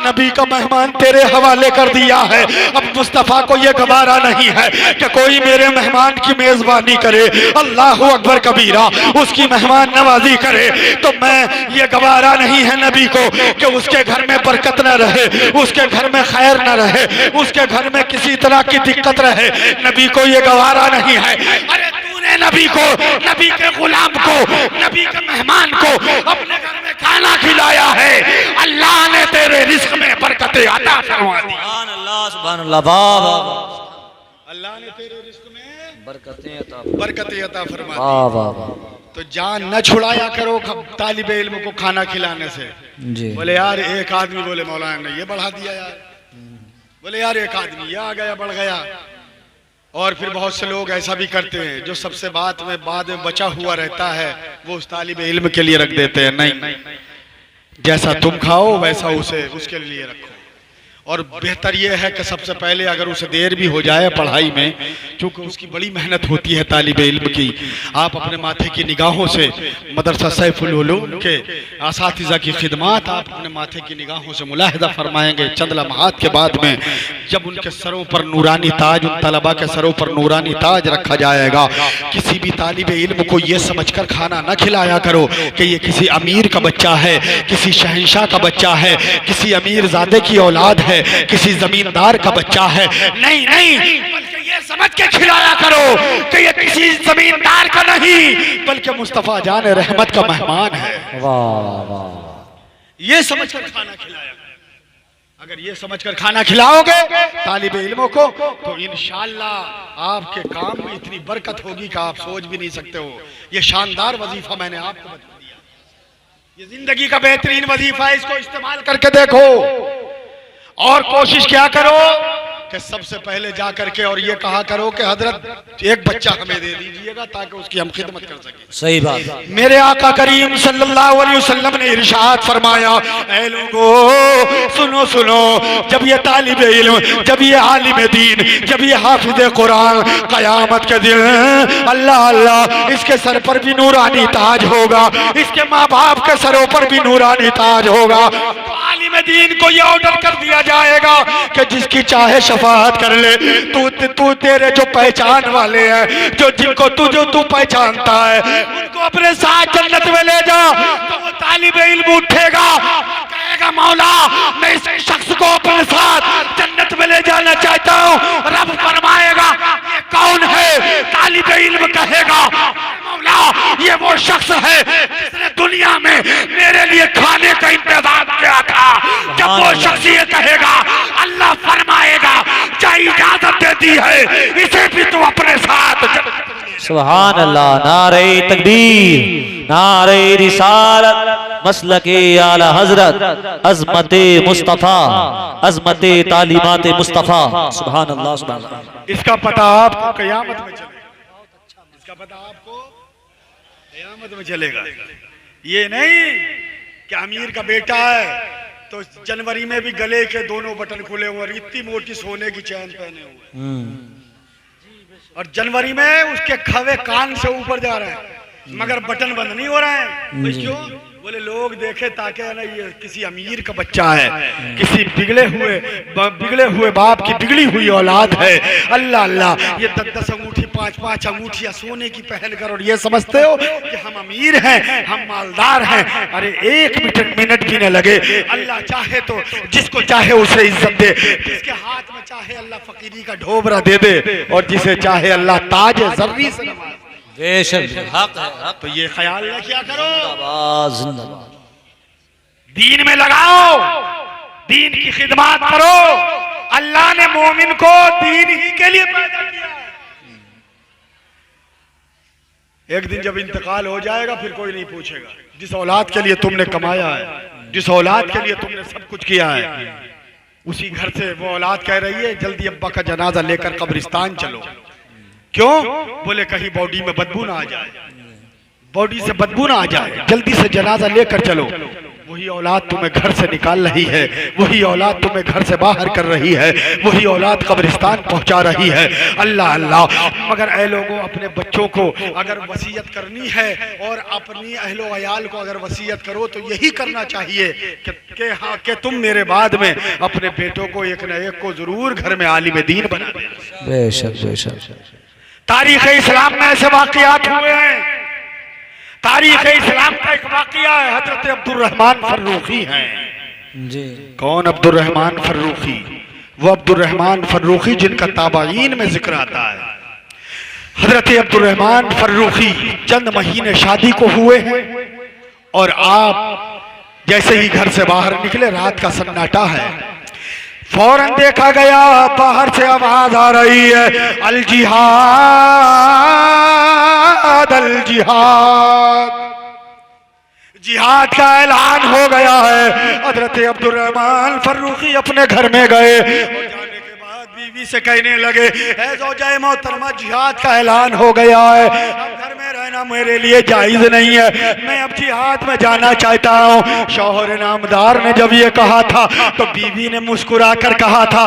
[SPEAKER 1] नबी का मेहमान तेरे हवाले कर दिया है। अब मुस्तफा को यह गवारा नहीं है कि कोई मेरे मेहमान की मेजबानी करे, अल्लाह अकबर कबीरा, उसकी मेहमान नवाजी करे। तो मैं ये गवारा नहीं है नबी को कि उसके घर में बरकत न रहे, उसके घर में खैर न रहे, उसके घर में किसी तरह की दिक्कत रहे। नबी को ये गवारा नहीं है। अरे तूने नबी को, नबी के गुलाम को, नबी के मेहमान को अपने घर में खाना खिलाया है, अल्लाह ने तेरे रिज़्क़ में बरकतें अता फरमा दी।
[SPEAKER 2] सुभान अल्लाह, सुभान अल्लाह, वाह वाह।
[SPEAKER 1] अल्लाह ने तेरे रिज़्क़ में
[SPEAKER 2] बरकतें
[SPEAKER 1] अता फरमा दी।
[SPEAKER 2] वाह वाह वाह।
[SPEAKER 1] तो जान न छुड़ाया करो तालिबे इल्म को खाना खिलाने से।
[SPEAKER 2] जी।
[SPEAKER 1] बोले यार एक आदमी, बोले मौलाना ने ये बढ़ा दिया यार, बोले यार एक आदमी ये आ गया, बढ़ गया। और फिर बहुत से लोग ऐसा भी करते हैं, जो सबसे बाद में बचा हुआ रहता है वो उस तालिबे इल्म के लिए रख देते हैं। नहीं, जैसा तुम खाओ वैसा उसे उसके लिए रखो। और बेहतर यह है कि सबसे पहले अगर उसे देर भी हो जाए पढ़ाई में, क्योंकि उसकी बड़ी मेहनत होती है तालिबे इल्म की, आप अपने माथे की निगाहों से मदरसा सैफुल उलूम के असातिज़ा की खिदमत आप अपने माथे की निगाहों से मुलाहिज़ा फरमाएंगे। चंद लम्हात के बाद में जब उनके सरों पर नूरानी ताज, उन तलबा के सरों पर नूरानी ताज रखा जाएगा। किसी भी तालिबे इल्म को ये समझकर खाना न खिलाया करो कि ये किसी अमीर का बच्चा है, किसी शहंशाह का बच्चा है, किसी अमीर ज़ादे की औलाद है, किसी जमींदार का बच्चा है। नहीं नहीं, बल्कि ये समझ के खिलाया करो कि ये किसी जमींदार का नहीं, बल्कि मुस्तफा जान रहमत का मेहमान है।
[SPEAKER 2] वाह वाह।
[SPEAKER 1] ये समझकर खाना खिलाया। अगर ये समझकर खाना खिलाओगे तालिबे इल्मों को, तो इंशाअल्लाह आपके काम में इतनी बरकत होगी कि आप सोच भी नहीं सकते हो। ये शानदार वजीफा मैंने आपको बता दिया, ये जिंदगी का बेहतरीन वजीफा है, इसको इस्तेमाल करके देखो। और कोशिश क्या करो
[SPEAKER 3] कि सबसे पहले जा करके और ये कहा करो कि हजरत एक बच्चा हमें दे दीजिएगा ताकि उसकी हम खिदमत कर सकें।
[SPEAKER 2] सही बात।
[SPEAKER 3] मेरे आका करीम सल्लल्लाहु अलैहि वसल्लम ने इरशाद फरमाया, ऐ लोगों सुनो सुनो, जब ये तालिब इल्म, जब ये आलिम दीन, जब ये हाफिज कुरान कयामत के दिन अल्लाह अल्लाह इसके सर पर भी नूरानी ताज होगा, इसके माँ बाप के सरों पर भी नूरानी ताज होगा। तो आलिम दीन को ये ऑर्डर कर दिया जाएगा कि जिसकी चाहे शफाअत कर ले, तू तेरे जो पहचान वाले हैं, जो जिनको तू पहचानता है, उनको अपने साथ जन्नत में ले जा। तो वो तालिब इल्म उठेगा, कहेगा मौला मैं इस शख्स को अपने साथ जन्नत में ले जाना चाहता हूँ। रब फरमाएगा ये कौन है? तालिब इल्म कहेगा मौला ये वो शख्स है जिसने दुनिया में मेरे लिए खाने का इंतजाम किया था। जब वो शख्स ये कहेगा, अल्लाह फरमाएगा क्या इजाजत दे दी है, इसे भी तू अपने साथ।
[SPEAKER 2] सुभान अल्लाह। नारे तकबीर, नारे रिसालत, मसलके आला हजरत, अजमते मुस्तफा, अजमते तालीमात मुस्तफा। सुभान अल्लाह सुभान अल्लाह।
[SPEAKER 3] इसका पता आपको कयामत में चलेगा, इसका पता आपको कयामत में चलेगा। ये नहीं कि अमीर का बेटा है तो जनवरी में भी गले के दोनों बटन खुले हुए, इतनी मोटी सोने की चैन पहने हुए, और जनवरी में उसके खवे कान से ऊपर जा रहे हैं मगर बटन बंद नहीं हो रहे हैं। क्यों? बोले लोग देखे ताकि ना ये किसी अमीर का बच्चा है, किसी बिगड़े हुए बाप की बिगड़ी हुई औलाद है। अल्लाह अल्लाह, ये 10-10 अंगूठी 5-5 अंगूठियां सोने की पहन कर, और ये समझते हो कि हम अमीर हैं, हम मालदार हैं। अरे एक मिनट भी न लगे। अल्लाह चाहे तो जिसको चाहे उसे इज्जत दे, जिसके हाथ में चाहे अल्लाह फकीरी का ढोबरा दे दे, और जिसे चाहे अल्लाह ताज जर्री से नवाजे।
[SPEAKER 2] बेशक हक है।
[SPEAKER 3] तो ये ख्याल रखिया करो,
[SPEAKER 2] जिंदाबाद।
[SPEAKER 3] दीन में लगाओ, दीन की खिदमत करो। अल्लाह ने मोमिन को दीन ही के लिए पैदा किया है। एक दिन जब इंतकाल हो जाएगा फिर कोई नहीं पूछेगा। जिस औलाद के लिए तुमने कमाया है, जिस औलाद के लिए तुमने सब कुछ किया है, उसी घर से वो औलाद कह रही है जल्दी अब्बा का जनाजा लेकर कब्रिस्तान चलो। क्यों? बोले कहीं बॉडी में बदबू ना आ जाए, बॉडी से बदबू ना आ जाए, जल्दी से जनाजा लेकर चलो। वही औलाद तुम्हें घर से निकाल रही है, वही औलाद तुम्हें घर से बाहर कर रही है, वही औलाद कब्रिस्तान पहुंचा रही है। अल्लाह अल्लाह। मगर ऐ लोगों, अपने बच्चों को अगर वसीयत करनी है और अपनी अहलो अयाल को अगर वसीयत करो तो यही करना चाहिए कि हाँ कि तुम मेरे बाद में अपने बेटों को एक न एक को जरूर घर में आलिम दीन बना देना।
[SPEAKER 2] बेशक बेशक।
[SPEAKER 3] तारीख़ इस्लाम में ऐसे वाक़ियात हुए हैं। तारीख़ इस्लाम का एक वाक़िया है, हजरत अब्दुर्रहमान फर्रुखी हैं
[SPEAKER 2] जी।
[SPEAKER 3] कौन? अब्दुर्रहमान फर्रुखी। वो अब्दुर्रहमान फर्रुखी जिनका ताबायीन में जिक्र आता है। हजरत अब्दुर्रहमान फर्रुखी चंद महीने शादी को हुए हैं और आप जैसे ही घर से बाहर निकले, रात का सन्नाटा है, फौरन देखा गया बाहर से आवाज आ रही है, अल जिहाद अल जिहाद, जिहाद का ऐलान हो गया है। हजरत अब्दुर्रहमान फर्रुखी अपने घर में गए और जाने के बाद बीवी से कहने लगे, ऐ ज़ौजाए मोहतरमा, जिहाद का ऐलान हो गया है, अब घर में रहना मेरे लिए जायज नहीं है, मैं अब जिहाद में जाना चाहता हूँ। शौहर नामदार ने जब ये कहा था तो बीवी ने मुस्कुरा कर कहा था,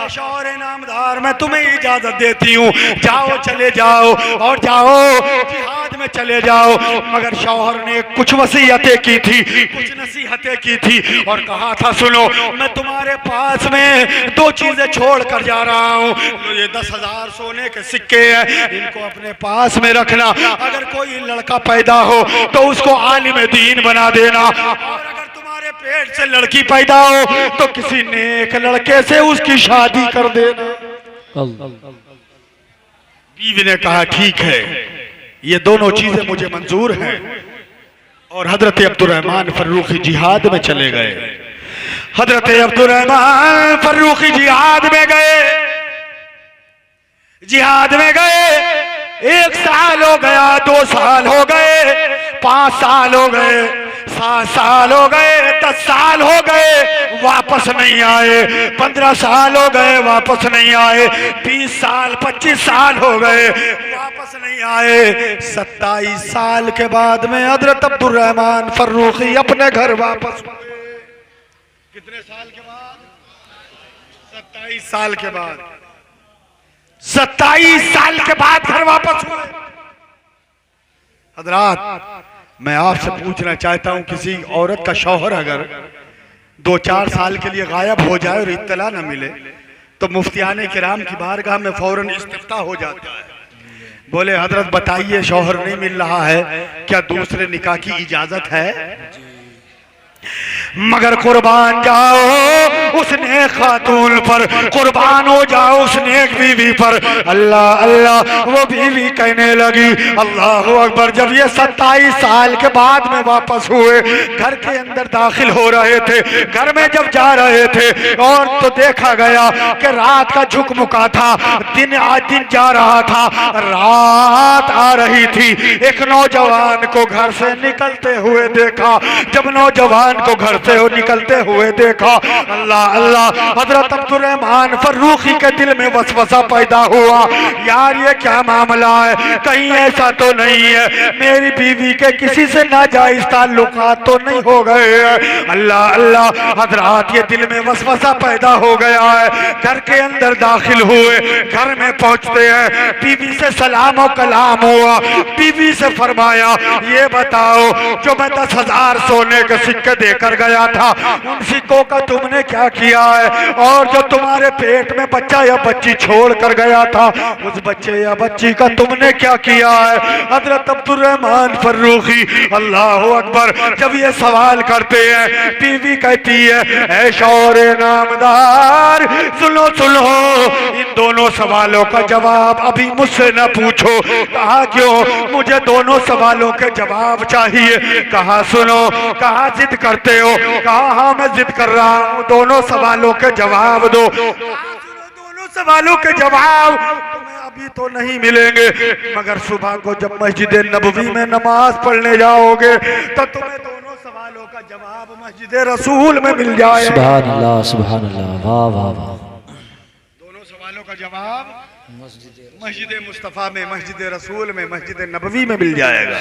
[SPEAKER 3] शौहर नामदार मैं तुम्हें इजाजत देती हूँ, जाओ चले जाओ और जाओ जिहाद में चले जाओ। मगर शौहर ने कुछ वसीयतें की थी, कुछ नसीहतें की थी और कहा था, सुनो मैं तुम्हारे पास में 2 चीजें छोड़ कर जा रहा हूँ। ये 10,000 सोने के सिक्के हैं, इनको अपने पास में रखना। अगर कोई लड़का पैदा हो तो उसको आलिम दीन बना देना, और अगर तुम्हारे पेट से लड़की पैदा हो तो किसी नेक लड़के से उसकी शादी कर देना। बीवी ने कहा ठीक है, ये दोनों चीजें मुझे मंजूर हैं। और हजरत अब्दुर्रहमान फर्रुखी जिहाद में चले गए। हजरत अब्दुर्रहमान फर्रुखी जिहाद में गए, जिहाद में गए। 1 साल हो गया, 2 साल हो गए, 5 साल हो गए, 7 साल हो गए, 10 साल हो गए, वापस नहीं आए। 15 साल हो गए, वापस नहीं आए। 20 साल 25 साल हो गए, वापस नहीं आए। 27 साल के बाद में हजरत अब्दुर्रहमान फर्रुखी अपने घर वापस हुए। कितने साल के बाद? 27 साल के बाद। 27 साल के बाद घर वापस हुए। हजरात, मैं आपसे पूछना चाहता हूं, किसी औरत का शौहर अगर 2-4 साल के लिए गायब हो जाए और इत्तला न मिले तो मुफ्तियाने किराम की बारगाह में फौरन इस्तिफ्ता हो जाता है। बोले हजरत बताइए, शौहर नहीं मिल रहा है, क्या दूसरे निकाह की इजाजत है? मगर कुर्बान जाओ उस नेक खातून पर, कुर्बान हो जाओ उस नेक बीवी पर। अल्लाह अल्लाह, वो बीवी कहने लगी अल्लाह अकबर। जब ये 27 साल के बाद में वापस हुए, घर के अंदर दाखिल हो रहे थे, घर में जब जा रहे थे और तो देखा गया कि रात का झुकमुका था, दिन आज दिन जा रहा था, रात आ रही थी। एक नौजवान को घर से निकलते हुए देखा। जब नौजवान को घर से निकलते हुए देखा, अल्लाह अल्लाह, हजरत अब्दुर्रहमान फर्रुखी के दिल में वसवसा पैदा हुआ, यार ये क्या मामला है? कहीं ऐसा तो नहीं है मेरी बीवी के किसी से नाजायज ताल्लुकात तो नहीं हो गए हैं? अल्लाह अल्लाह, हजरात ये दिल में वसवसा पैदा हो गया है। घर के अंदर दाखिल हुए, घर में पहुंचते हैं, बीवी से सलाम और कलाम हुआ। बीवी से फरमाया, ये बताओ जो मैं 10,000 सोने के सिक्के देकर गया था, उन सिक्कों का तुमने क्या किया है? और जो तुम्हारे पेट में बच्चा या बच्ची छोड़ कर गया था, उस बच्चे या बच्ची का तुमने क्या किया है? हजरत अब्दुर्रहमान फर्रुखी अल्लाह अकबर जब ये सवाल करते हैं, बीवी कहती है, ऐ शौहर नामदार, सुनो सुनो, इन दोनों सवालों का जवाब अभी मुझसे न पूछो। कहा क्यों? मुझे दोनों सवालों के जवाब चाहिए। कहा सुनो, कहा जिद करते हो? कहा हाँ मैं जिद कर रहा हूँ, दोनों सवालों के जवाब दो। दोनों सवालों के जवाब तुम्हें अभी तो नहीं मिलेंगे, मगर सुबह को जब मस्जिद नबवी में नमाज पढ़ने जाओगे तो तुम्हें दोनों सवालों का जवाब मस्जिद रसूल में मिल जाएगा।
[SPEAKER 2] सुभान अल्लाह, सुभान अल्लाह, वाह वाह वाह।
[SPEAKER 3] दोनों सवालों का जवाब मस्जिद मुस्तफ़ा में, मस्जिद रसूल में, मस्जिद नबवी में मिल जाएगा।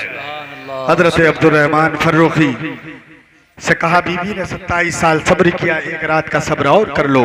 [SPEAKER 3] हजरत अब्दुर्रहमान फर्रुखी से कहा, बीवी ने 27 साल सब्र किया, एक रात का सब्र और कर लो।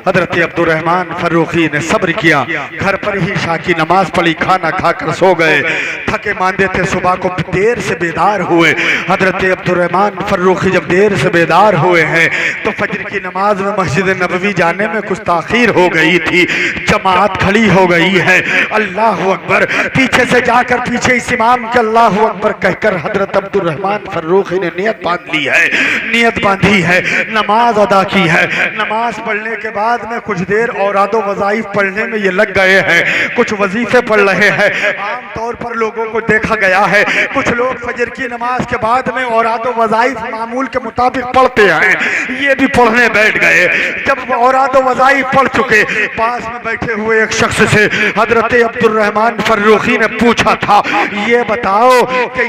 [SPEAKER 3] हजरत अब्दुर्रहमान फर्रुखी ने सब्र किया, घर पर ही इशा की नमाज पढ़ी, खाना खाकर सो गए। थके मांदे थे, सुबह को देर से बेदार हुए। हजरत अब्दुर्रहमान फर्रुखी जब देर से बेदार हुए हैं तो फजर की नमाज में मस्जिद नबवी जाने में कुछ ताखीर हो गई थी, जमात खड़ी हो गई है। अल्लाह अकबर, पीछे से जाकर पीछे इस इमाम के अल्लाह अकबर कहकर हजरत अब्दुर्रहमान फर्रुखी ने नियत बांध ली है, नियत बांधी है, नमाज अदा की है। नमाज पढ़ने के बाद में कुछ देर औरादो वज़ाइफ पढ़ने में ये लग गए हैं, कुछ वजीफे पढ़ रहे हैं। आम तौर पर लोगों को देखा गया है, कुछ लोग फजर की नमाज के बाद में औरादो वज़ाइफ मामूल के मुताबिक पढ़ते हैं, ये भी पढ़ने बैठ गए। जब औरादो वज़ाइफ पढ़ चुके, पास में बैठे हुए एक शख्स से हजरत अब्दुर्रहमान फर्रुखी ने पूछा था, ये बताओ कि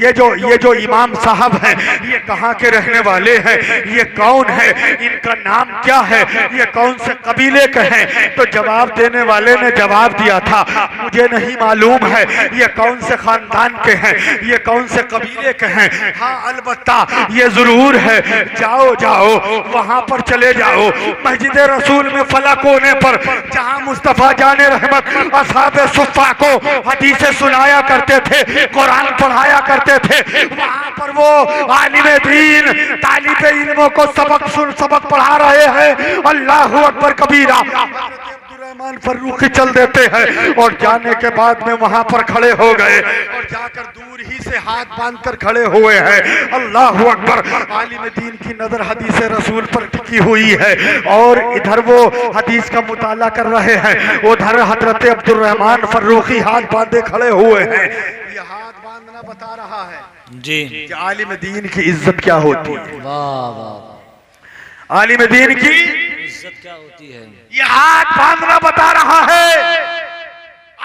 [SPEAKER 3] ये जो इमाम साहब हैं, ये कहाँ के रहने वाले हैं? ये कौन है? इनका नाम क्या है? ये कौन से कबीले के हैं? तो जवाब देने वाले ने जवाब दिया था, मुझे नहीं मालूम है ये कौन से खानदान के हैं, ये कौन से कबीले के हैं। हाँ अलबत्ता ये जरूर है, जाओ जाओ वहां पर चले जाओ, मस्जिद रसूल में फला कोने पर जहां मुस्तफा जाने रहमत असहाबे सुफ़ा को हदीसें सुनाया करते थे, कुरान पढ़ाया करते थे, वहां पर वो आलिम दीन तालिब इल्मों को सबक पढ़ा रहे हैं। अल्लाह अकबर कबीरा। अब्दुर्रहमान फर्रुखी चल देते हैं और जाने के बाद में वहां पर खड़े हो गए और जाकर दूर ही से हाथ बांधकर खड़े हुए हैं। अल्लाह अकबर। आलिम दीन की नजर हदीस रसूल पर टिकी हुई है और इधर वो हदीस का मुताला कर रहे हैं, उधर हजरत अब्दुर्रहमान फर्रुखी हाथ बांधे खड़े हुए हैं। ये हाथ बांधना बता रहा है
[SPEAKER 2] जी
[SPEAKER 3] कि आलिम दीन की इज्जत क्या होती है।
[SPEAKER 2] वाह वाह,
[SPEAKER 3] आलिम दीन की
[SPEAKER 2] इज्जत क्या होती है,
[SPEAKER 3] ये हाथ बांधना बता रहा है।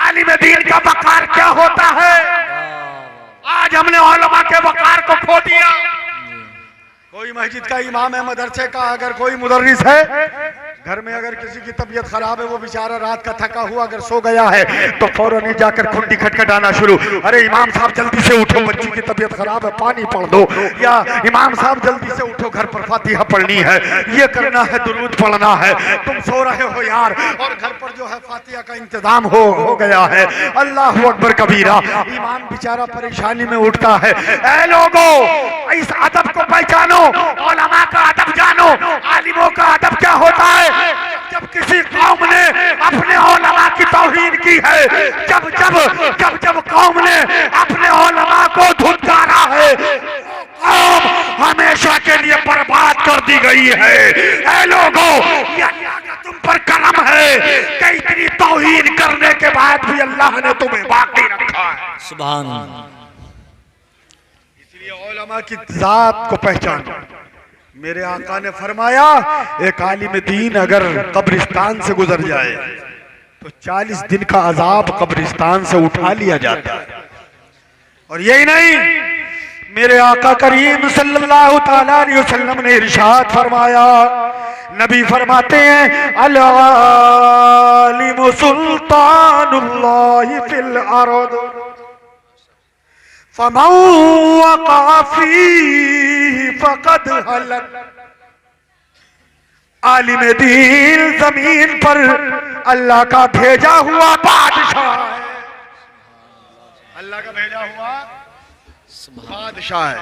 [SPEAKER 3] आलिम दीन का वकार क्या होता है। आज हमने उलमा के वकार को खो दिया। कोई मस्जिद का इमाम है, मदरसे का अगर कोई मुदर्रिस है, घर में अगर किसी की तबीयत खराब है, वो बेचारा रात का थका हुआ अगर सो गया है तो फौरन ही जाकर खुंडी खटखटाना शुरू, अरे इमाम साहब जल्दी से उठो, बच्ची की तबीयत खराब है, पानी पढ़ दो, या इमाम साहब जल्दी से उठो, घर पर फातिहा पढ़नी है, ये करना है, दुरूद पढ़ना है, तुम सो रहे हो यार, और घर पर जो है फातिहा का इंतजाम हो गया है। अल्लाह अकबर कबीरा। इमाम बेचारा परेशानी में उठता है, ऐ लोगों, इस अदब को पहचानो, उलमा का अदब जानो, आलिमों का अदब क्या होता है। जब किसी कौम ने अपने उलमा की तौहीन की है, जब कौम ने अपने उलमा को धुतकारा है, कौम हमेशा के लिए बर्बाद कर दी गई है। ऐ लोगों, ये अल्लाह का तुम पर करम है कि इतनी तौहीन करने के बाद भी अल्लाह ने तुम्हें बाकी रखा है।
[SPEAKER 2] सुभान।
[SPEAKER 3] इसलिए उलमा की जात को पहचानो। मेरे आका ने फरमाया, एक आलिम दीन अगर कब्रिस्तान से गुजर जाए तो 40 दिन का अजाब कब्रिस्तान से उठा लिया जाता है। और यही नहीं, मेरे आका करीम सल्लल्लाहु तआला अलैहि वसल्लम ने इरशाद फरमाया, नबी फरमाते हैं, अल आलिम सुल्तानुल्लाहि फिल अर्द फमन वक़अ फ़ीहि फ़क़द हलक। आलिम दीन जमीन पर अल्लाह का भेजा हुआ बादशाह है, अल्लाह का भेजा हुआ बादशाह है।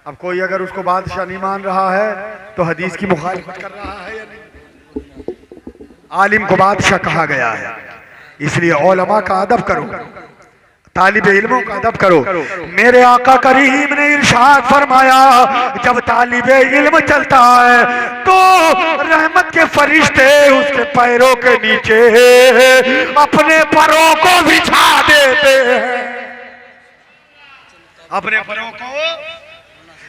[SPEAKER 3] अब कोई अगर उसको बादशाह नहीं मान रहा है तो हदीस की मुखालिफत कर रहा है या नहीं। आलिम को बादशाह कहा गया है, इसलिए उलमा का अदब करो, तालिबे इल्मों का अदब करो। मेरे आका करीम ने इरशाद फरमाया, जब तालिबे इल्म चलता है तो रहमत के फरिश्ते उसके पैरों के नीचे अपने परों को बिछा देते हैं, अपने परों को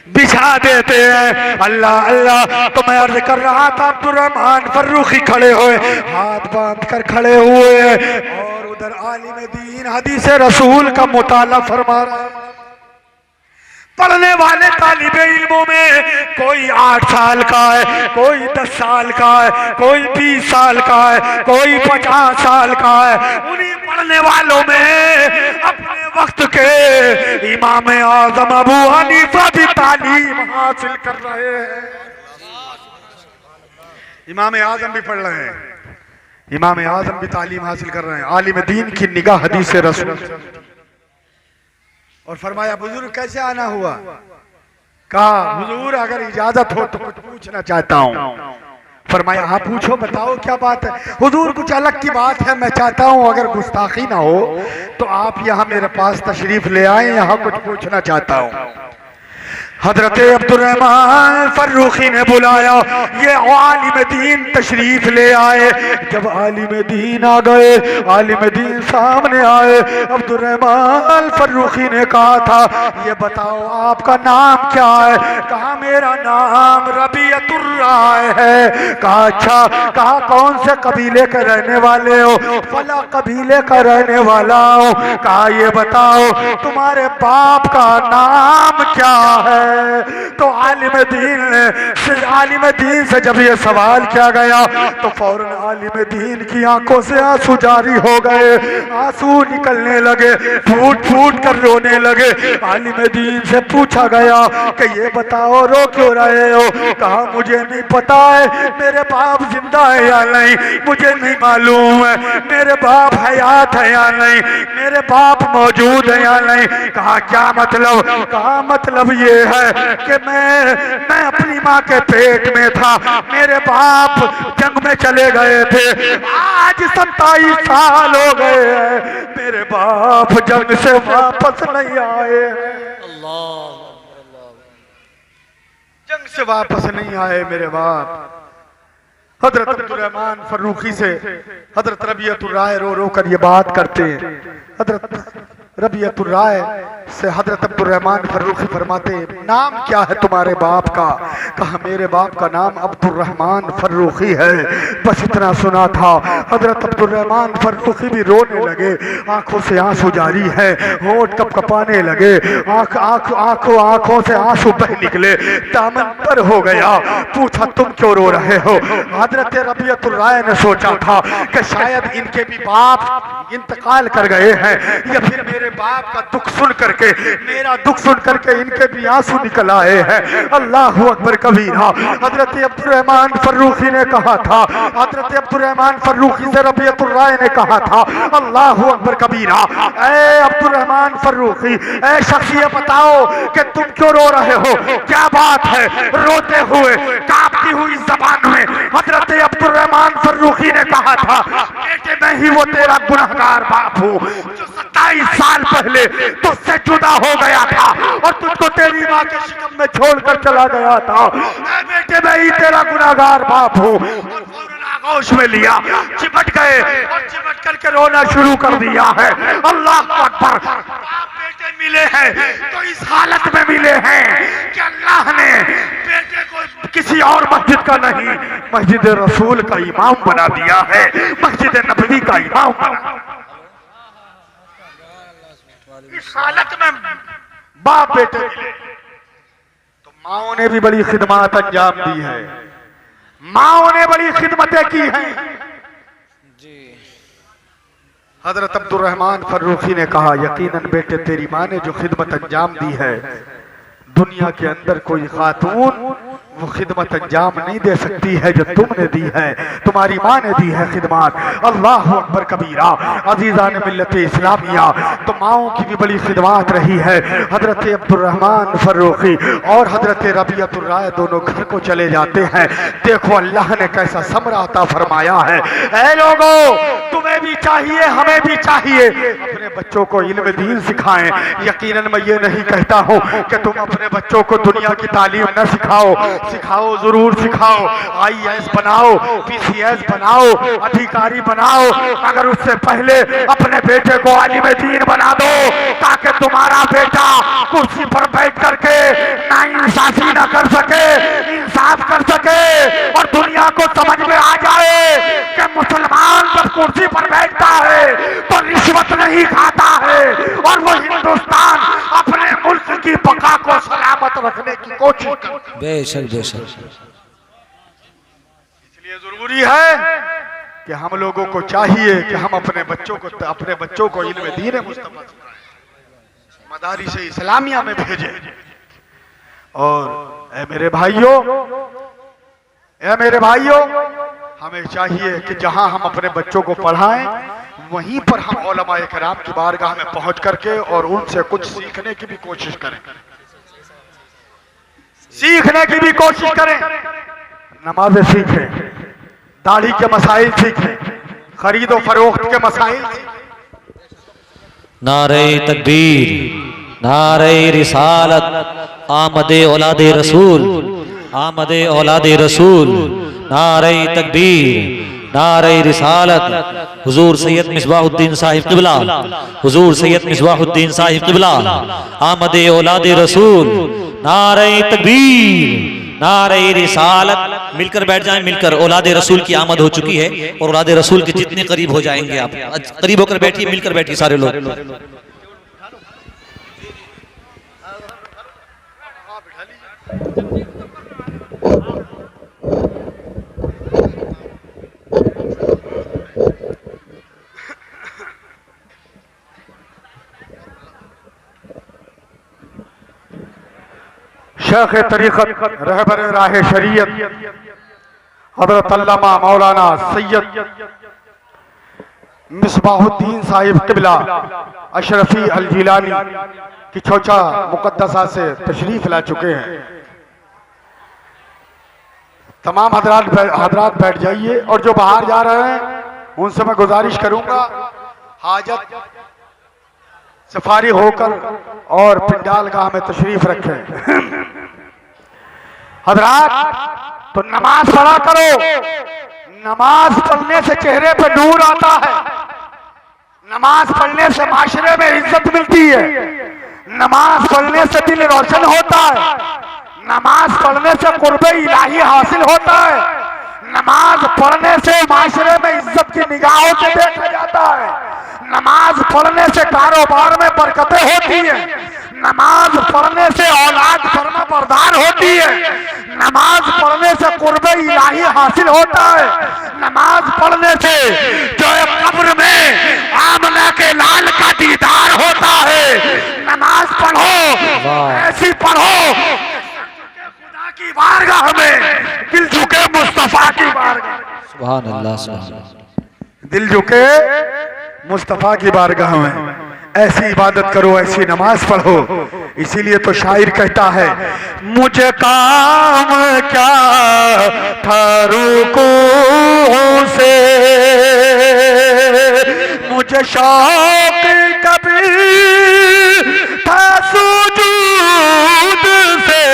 [SPEAKER 3] बिछा देते हैं। अल्लाह अल्लाह। तो मैं अर्ज कर रहा था, अब्दुर्रहमान फर्रुखी खड़े हुए, हाथ बांध कर खड़े हुए, और उधर आलिम दीन हदीस रसूल का मुताला फरमा रहा है। पढ़ने वाले तालिबे इल्मों में कोई 8 साल का है, कोई 10 साल का है, कोई 20 साल का है, कोई 50 साल का है। उन्हीं पढ़ने वालों में अपने वक्त के इमाम आजम अबू हनीफा भी तालीम हासिल कर रहे हैं। इमाम आजम भी पढ़ रहे हैं, इमाम आजम भी तालीम हासिल कर रहे हैं। आलिम दीन की निगाह हदीस रसूल। और फरमाया, बुजुर्ग कैसे आना हुआ? कहा, हुजूर अगर इजाजत हो तो कुछ पूछना चाहता हूँ। फरमाया, हाँ पूछो, बताओ क्या बात है। हुजूर कुछ अलग की बात है, मैं चाहता हूँ अगर गुस्ताखी ना हो तो आप यहाँ मेरे पास तशरीफ ले आए, यहाँ कुछ पूछना चाहता हूँ। हजरत अब्दुर्रहमान फर्रुखी ने बुलाया, ये आलिम दीन तशरीफ ले आए। जब आलिम दीन आ गए, आलिम दीन सामने आए, अब्दुर्रहमान फर्रुखी ने कहा था, ये बताओ आपका नाम क्या है? कहा, मेरा नाम रबियतुर राय है। कहा, अच्छा। कहा, कौन से कबीले के रहने वाले हो? फला कबीले का रहने वाला हो। कहा, ये बताओ तुम्हारे बाप का नाम क्या है? तो आलिम दीन से जब ये सवाल किया गया तो फौरन आलिम दीन की आंखों से आंसू जारी हो गए, आंसू निकलने लगे, फूट फूट कर रोने लगे। आलिम दीन से पूछा गया कि ये बताओ रो क्यों रहे हो? कहा, मुझे नहीं पता है मेरे बाप जिंदा है या नहीं, मुझे नहीं मालूम है मेरे बाप हयात है या नहीं, मेरे बाप मौजूद है या नहीं। कहा, क्या मतलब? कहा, मतलब ये है कि मैं अपनी माँ के पेट में था, मेरे बाप जंग में चले गए थे, आज 27 साल हो गए हैं, मेरे बाप जंग से वापस नहीं आए, जंग से वापस नहीं आए मेरे बाप। हजरत अब्दुर्रहमान फर्रुखी से हजरत रबियतुर राय रो रो कर ये बात करते हैं। हजरत रबियतुर राय से हजरत अब्दुर्रहमान फर्रुखी फरमाते, नाम क्या है तुम्हारे बाप का? कहा मेरे बाप का नाम अब्दुर्रहमान फर्रुखी है। बस इतना सुना था, हजरत अब्दुर्रहमान फर्रुखी भी रोने लगे, आंखों से आंसू जारी है, होंठ कपकपाने लगे, आंखों से आंसू बह निकले, दामन पर हो गया। पूछा तुम क्यों रो रहे हो? हजरत रबियतुर राय ने सोचा था कि शायद इनके भी बाप इंतकाल कर गए हैं, या फिर मेरे बाप का दुख सुन करके, मेरा दुख सुन करके इनके भी आंसू निकल आए हैं। अल्लाहु अकबर कबीरा। हजरत अब्दुर्रहमान फर्रुखी ने कहा था, हजरत अब्दुर्रहमान फर्रुखी से रबियतुर राय ने कहा था, अल्लाहु अकबर कबीरा। ए अब्दुर्रहमान फर्रुखी, ए शख्स ये बताओ कि तुम क्यों रो रहे हो? क्या बात है? रोते हुए कांपती हुई जबान में हजरत अब्दुर्रहमान फर्रुखी ने कहा था, बेटे मैं ही वो तेरा गुनहगार बाप हूँ जो 27 साल पहले तुझसे जुदा हो गया था और तुझको तेरी माँ के शिकम में छोड़कर चला गया था। बेटे मैं ही तेरा गुनहगार बाप हूँ। आगोश में लिया, चिपट गए और चिपट करके रोना शुरू कर दिया है। अल्लाह अकबर। बाप बेटे मिले हैं तो इस हालत में मिले हैं कि अल्लाह ने बेटे को किसी और मस्जिद का नहीं, मस्जिद रसूल का इमाम बना दिया है, मस्जिद नबवी का इमाम बना। इस हालत में बाप बेटे मिले तो माओ ने भी बड़ी खिदमत अंजाम दी है, माओ ने बड़ी खिदमतें की हैं। हजरत अब्दुर्रहमान फर्रुखी ने कहा, यकीनन बेटे तेरी माँ ने जो खिदमत अंजाम दी है, दुनिया के अंदर कोई खातून वो खिदमत अंजाम नहीं दे सकती है जो तुमने दी है, तुम्हारी माँ ने दी है खिदमत। अल्लाह अकबर कबीरा। अजीज़ान मिल्लत इस्लामिया, तो माओं की भी बड़ी खिदमत रही है। हजरत अब्दुर्रहमान फर्रुखी और हजरत रबियतुर राय दोनों घर को चले जाते हैं। देखो अल्लाह ने कैसा समरा अता फरमाया है। ऐ लोगों, तुम्हें भी चाहिए, हमें भी चाहिए, अपने बच्चों को इल्म दीन सिखाएं। यकीनन मैं ये नहीं कहता हूँ कि तुम अपने बच्चों को दुनिया की तालीम न सिखाओ, सिखाओ, जरूर सिखाओ। IAS बनाओ, PCS बनाओ, अधिकारी बनाओ, मगर उससे पहले अपने बेटे को आलिम दीन बना दो, ताकि तुम्हारा बेटा कुर्सी पर बैठ करके नाइंसाफी न कर सके, इंसाफ कर सके और दुनिया को समझ में आ जाए कि मुसलमान जब कुर्सी पर बैठता है तो रिश्वत नहीं खाता है और वो हिंदुस्तान अपने मुल्क की बका को सलामत रखने की कोशिश करता है।
[SPEAKER 2] बेशक बेशक।
[SPEAKER 3] इसलिए जरूरी है कि हम लोगों को चाहिए कि हम अपने बच्चों को इल्म दीन मुस्तफा मदारिस इस्लामिया में भेजें। और ऐ मेरे भाइयों, हमें चाहिए कि जहां हम अपने बच्चों को पढ़ाएं, वहीं पर हम उलमाए किराम की बारगाह में पहुंच करके और उनसे कुछ सीखने की भी कोशिश करें, सीखने की भी कोशिश करें। नमाज़ें सीखें, दाढ़ी के मसाइल सीखें, खरीदो फरोख्त के मसाइल सीखें।
[SPEAKER 2] नारे तकबीर, नारे रिसालत, आमदे औलादे रसूल, आमदे औलादे रसूल, नारे तकबीर, नारे रिसालत, हुजूर सैयद मिसबाहुद्दीन साहिब क़िबला, हुजूर सैयद मिसबाहुद्दीन साहिब क़िबला, आमदे औलादे रसूल, नारे तकबीर, नारे रिसालत। मिलकर बैठ जाएं, मिलकर। औलादे रसूल की आमद हो चुकी है और औलादे रसूल के जितने करीब हो जाएंगे आप, करीब होकर बैठिए, मिलकर बैठिए सारे लोग।
[SPEAKER 3] शेख तरीक़त रहबर राह शरीयत हज़रत अल्लामा मौलाना सैयद मिसबाहुद्दीन साहिब क़िबला अशरफी अल जिलानी की छोचा मुक़द्दसा से तशरीफ ला चुके हैं। तमाम हजरात बैठ जाइए और जो बाहर जा रहे हैं उनसे मैं गुजारिश करूंगा हाजत से फारिग होकर और पिंडाल गाह में तशरीफ रखें। हजरात, तो नमाज पढ़ा करो, नमाज पढ़ने से चेहरे पे नूर आता है, नमाज पढ़ने से माशरे में इज्जत मिलती है, नमाज पढ़ने से दिल रोशन होता है, नमाज पढ़ने से कुर्बे इलाही हासिल होता है, नमाज पढ़ने से माशरे में इज्जत की निगाहों से देखा जाता है, नमाज पढ़ने से कारोबार में बरकतें होती हैं, नमाज पढ़ने से औलाद फरमा बरदार होती है, नमाज पढ़ने से कुर्बे इलाही हासिल होता है, नमाज पढ़ने से जो है कब्र में आमना के लाल का दीदार होता है। नमाज पढ़ो, ऐसी पढ़ो खुदा की बारगाह में दिल झुके मुस्तफा की बारगाह।
[SPEAKER 2] सुभान अल्लाह, सुभान अल्लाह।
[SPEAKER 3] दिल झुके मुस्तफा की बारगाह में ऐसी इबादत करो, ऐसी नमाज पढ़ो। इसीलिए तो शायर कहता है, मुझे काम क्या था रुकूओं से, मुझे शौक कभी था सुजूद से,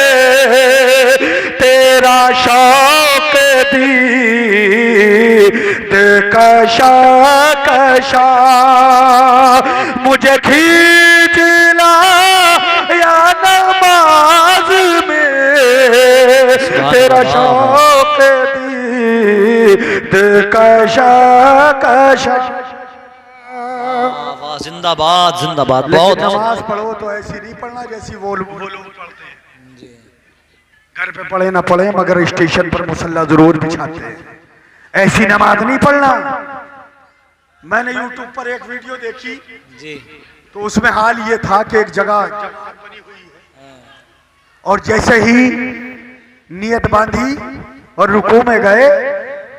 [SPEAKER 3] तेरा शौक दीद कशा कशा मुझे खींच ला या नमाज में, तेरा शौक दीद कशा कशा।
[SPEAKER 2] जिंदाबाद जिंदाबाद। बहुत
[SPEAKER 3] नमाज पढ़ो तो ऐसी नहीं पढ़ना जैसी वो लोग पढ़ते हैं। घर पे पढ़े ना पढ़े मगर स्टेशन पर मुसल्ला जरूर बिछाते हैं, ऐसी नमाज नहीं पढ़ना। मैंने YouTube पर एक वीडियो देखी
[SPEAKER 2] जी,
[SPEAKER 3] तो उसमें हाल ये था कि एक जगह बनी हुई है और जैसे ही नियत बांधी और रुकू में गए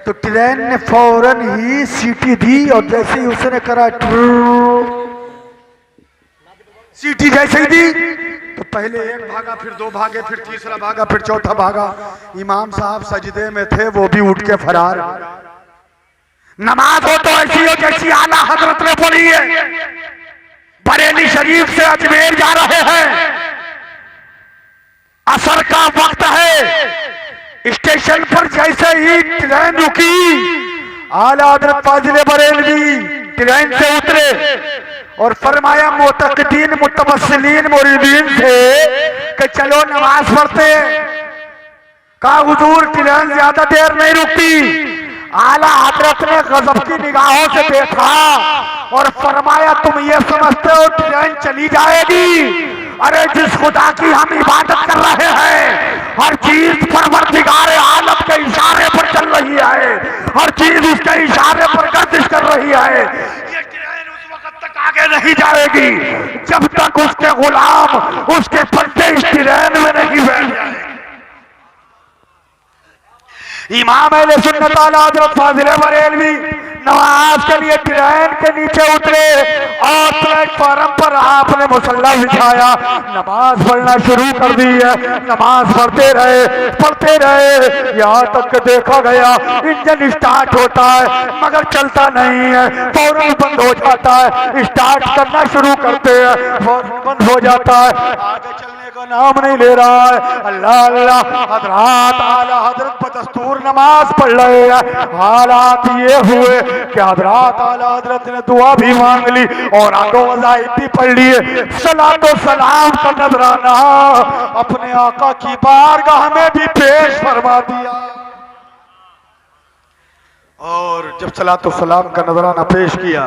[SPEAKER 3] तो ट्रेन ने फौरन ही सीटी दी और जैसे ही उसने करा सीटी जैसे ही दी तो पहले एक भागा, फिर दो भागे, फिर तीसरा भागा, फिर चौथा भागा। इमाम साहब सजदे में थे, वो भी उठ के फरार। नमाज हो तो ऐसी हो जैसी आला हजरत ने पढ़ी है। बरेली शरीफ से अजमेर जा रहे हैं, असर का वक्त है, स्टेशन पर जैसे ही ट्रेन रुकी आला हजरत फाजिल बरेलवी ट्रेन से उतरे और फरमाया मुतक़दीन मुतवस्सिलीन मुरीदीन से कि चलो नमाज पढ़ते हैं। कहा हुजूर ट्रेन ज्यादा देर नहीं रुकती। आला हजरत ने गजब की निगाहों से देखा और फरमाया तुम ये समझते हो ट्रेन चली जाएगी? अरे जिस खुदा की हम इबादत कर रहे हैं हर चीज परवरदिगार आलम के इशारे पर चल रही है, हर चीज उसके इशारे पर गर्दिश कर रही है। ये ट्रेन उस वक्त तक आगे नहीं जाएगी जब तक उसके गुलाम उसके पट्टे इस ट्रेन में नहीं बैठ जाए। इमाम अहले सुन्नत आला हज़रत फाजिल बरेलवी नमाज के लिए ट्रेन के नीचे उतरे और प्लेटफॉर्म पर आपने मुसल्ला बिछाया, नमाज पढ़ना शुरू कर दी है। नमाज पढ़ते रहे यहाँ तक के देखा गया इंजन स्टार्ट होता है मगर चलता नहीं है, फौरन बंद हो जाता है। स्टार्ट करना शुरू करते हैं, फौरन बंद हो जाता है, आगे चलने का नाम नहीं ले रहा है। अल्लाह अल्लाह हजरात आला हजरत बदस्तूर नमाज पढ़ रहे हैं। हालात ये हुए कि हजरात आला हजरत ने दुआ भी मांग ली और आदो वज़ाइफ भी पढ़ लिए। सलातो सलाम का नजराना अपने आका की बारगाह में भी पेश फरमा दिया। और जब सलातो सलाम का नजराना पेश किया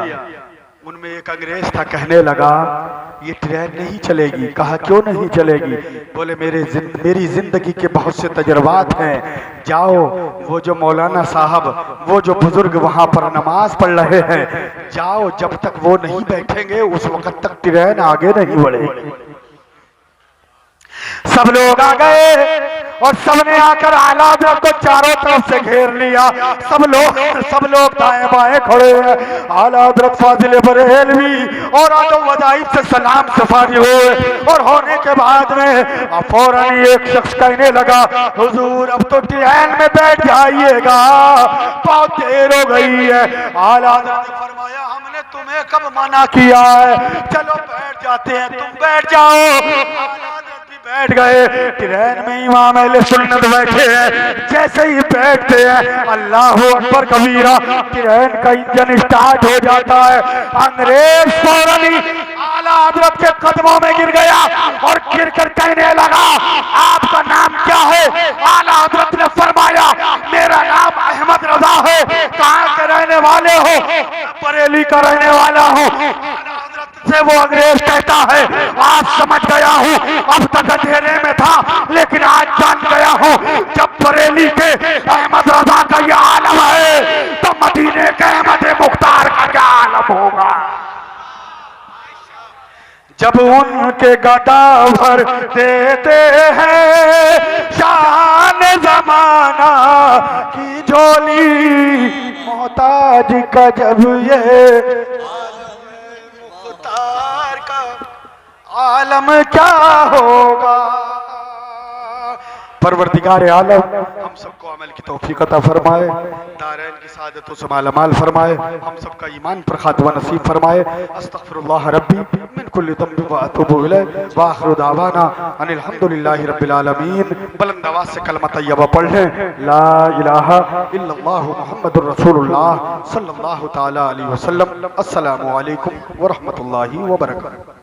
[SPEAKER 3] उनमें एक अंग्रेज था, कहने लगा ये ट्रेन नहीं चलेगी। कहा क्यों नहीं चलेगी? बोले मेरी जिंदगी के बहुत से तजर्बात हैं। जाओ वो जो मौलाना साहब वो जो बुजुर्ग वहां पर नमाज पढ़ रहे हैं, जाओ जब तक वो नहीं बैठेंगे उस वक्त तक ट्रेन आगे नहीं बढ़ेगी। सब लोग आ गए और सबने आकर आला हज़रत को चारों तरफ से घेर लिया। सब लोग दाएं बाएं खड़े हैं। आला हज़रत फाजिल बरेलवी और आदो वज़ाइफ से सलाम सफारी हुए और होने के बाद में फौरन एक शख्स कहने लगा हुजूर अब तो ट्रेन में बैठ जाइएगा, बहुत देर हो गई है। आला हज़रत ने फरमाया हमने तुम्हें कब मना किया है, चलो बैठ जाते हैं, तुम बैठ जाओ। बैठ गए। ट्रेन में इमाम अहले सुन्नत बैठे हैं, जैसे ही बैठते हैं अल्लाह अकबर कबीरा, ट्रेन का इंजन स्टार्ट हो जाता है। अंग्रेज फौरन ही आला हजरत के कदमों में गिर गया और गिर कर कहने लगा, आपका नाम क्या है? आला हजरत ने फरमाया, मेरा नाम अहमद रजा है। कहाँ के रहने वाले हो? बरेली का रहने वाला हूँ। से वो अंग्रेज कहता है, आज समझ गया हूँ, अब तक अंधेरे में था लेकिन आज जान गया हूँ, जब बरेली के अहमद रजा का ये आलम है तो मदीने के अहमद मुख्तार का क्या आलम होगा। जब उनके गदा भर देते हैं शान जमाना की झोली, मोहताज का जब ये आलम क्या होगा। परवरदिगार आलम हम सबको अमल की तौफीक अता फरमाए, दारैन की सादतों से मालामाल फरमाए, हम सबका ईमान पर खातमा नसीब फरमाए। अस्तगफिरुल्लाह रब्बी मिन कुल्ली ज़ंबिन व अतूबु इलैह व आखिरु दावाना अनिल हम्दुलिल्लाहि रब्बिल आलमीन। बुलंद आवाज़ से कलमा तैयबा पढ़ लें, ला इलाहा इल्लल्लाह मुहम्मदुर रसूलुल्लाह सल्लल्लाहु तआला अलैहि वसल्लम। अस्सलामु अलैकुम व रहमतुल्लाहि व बरकातुहू।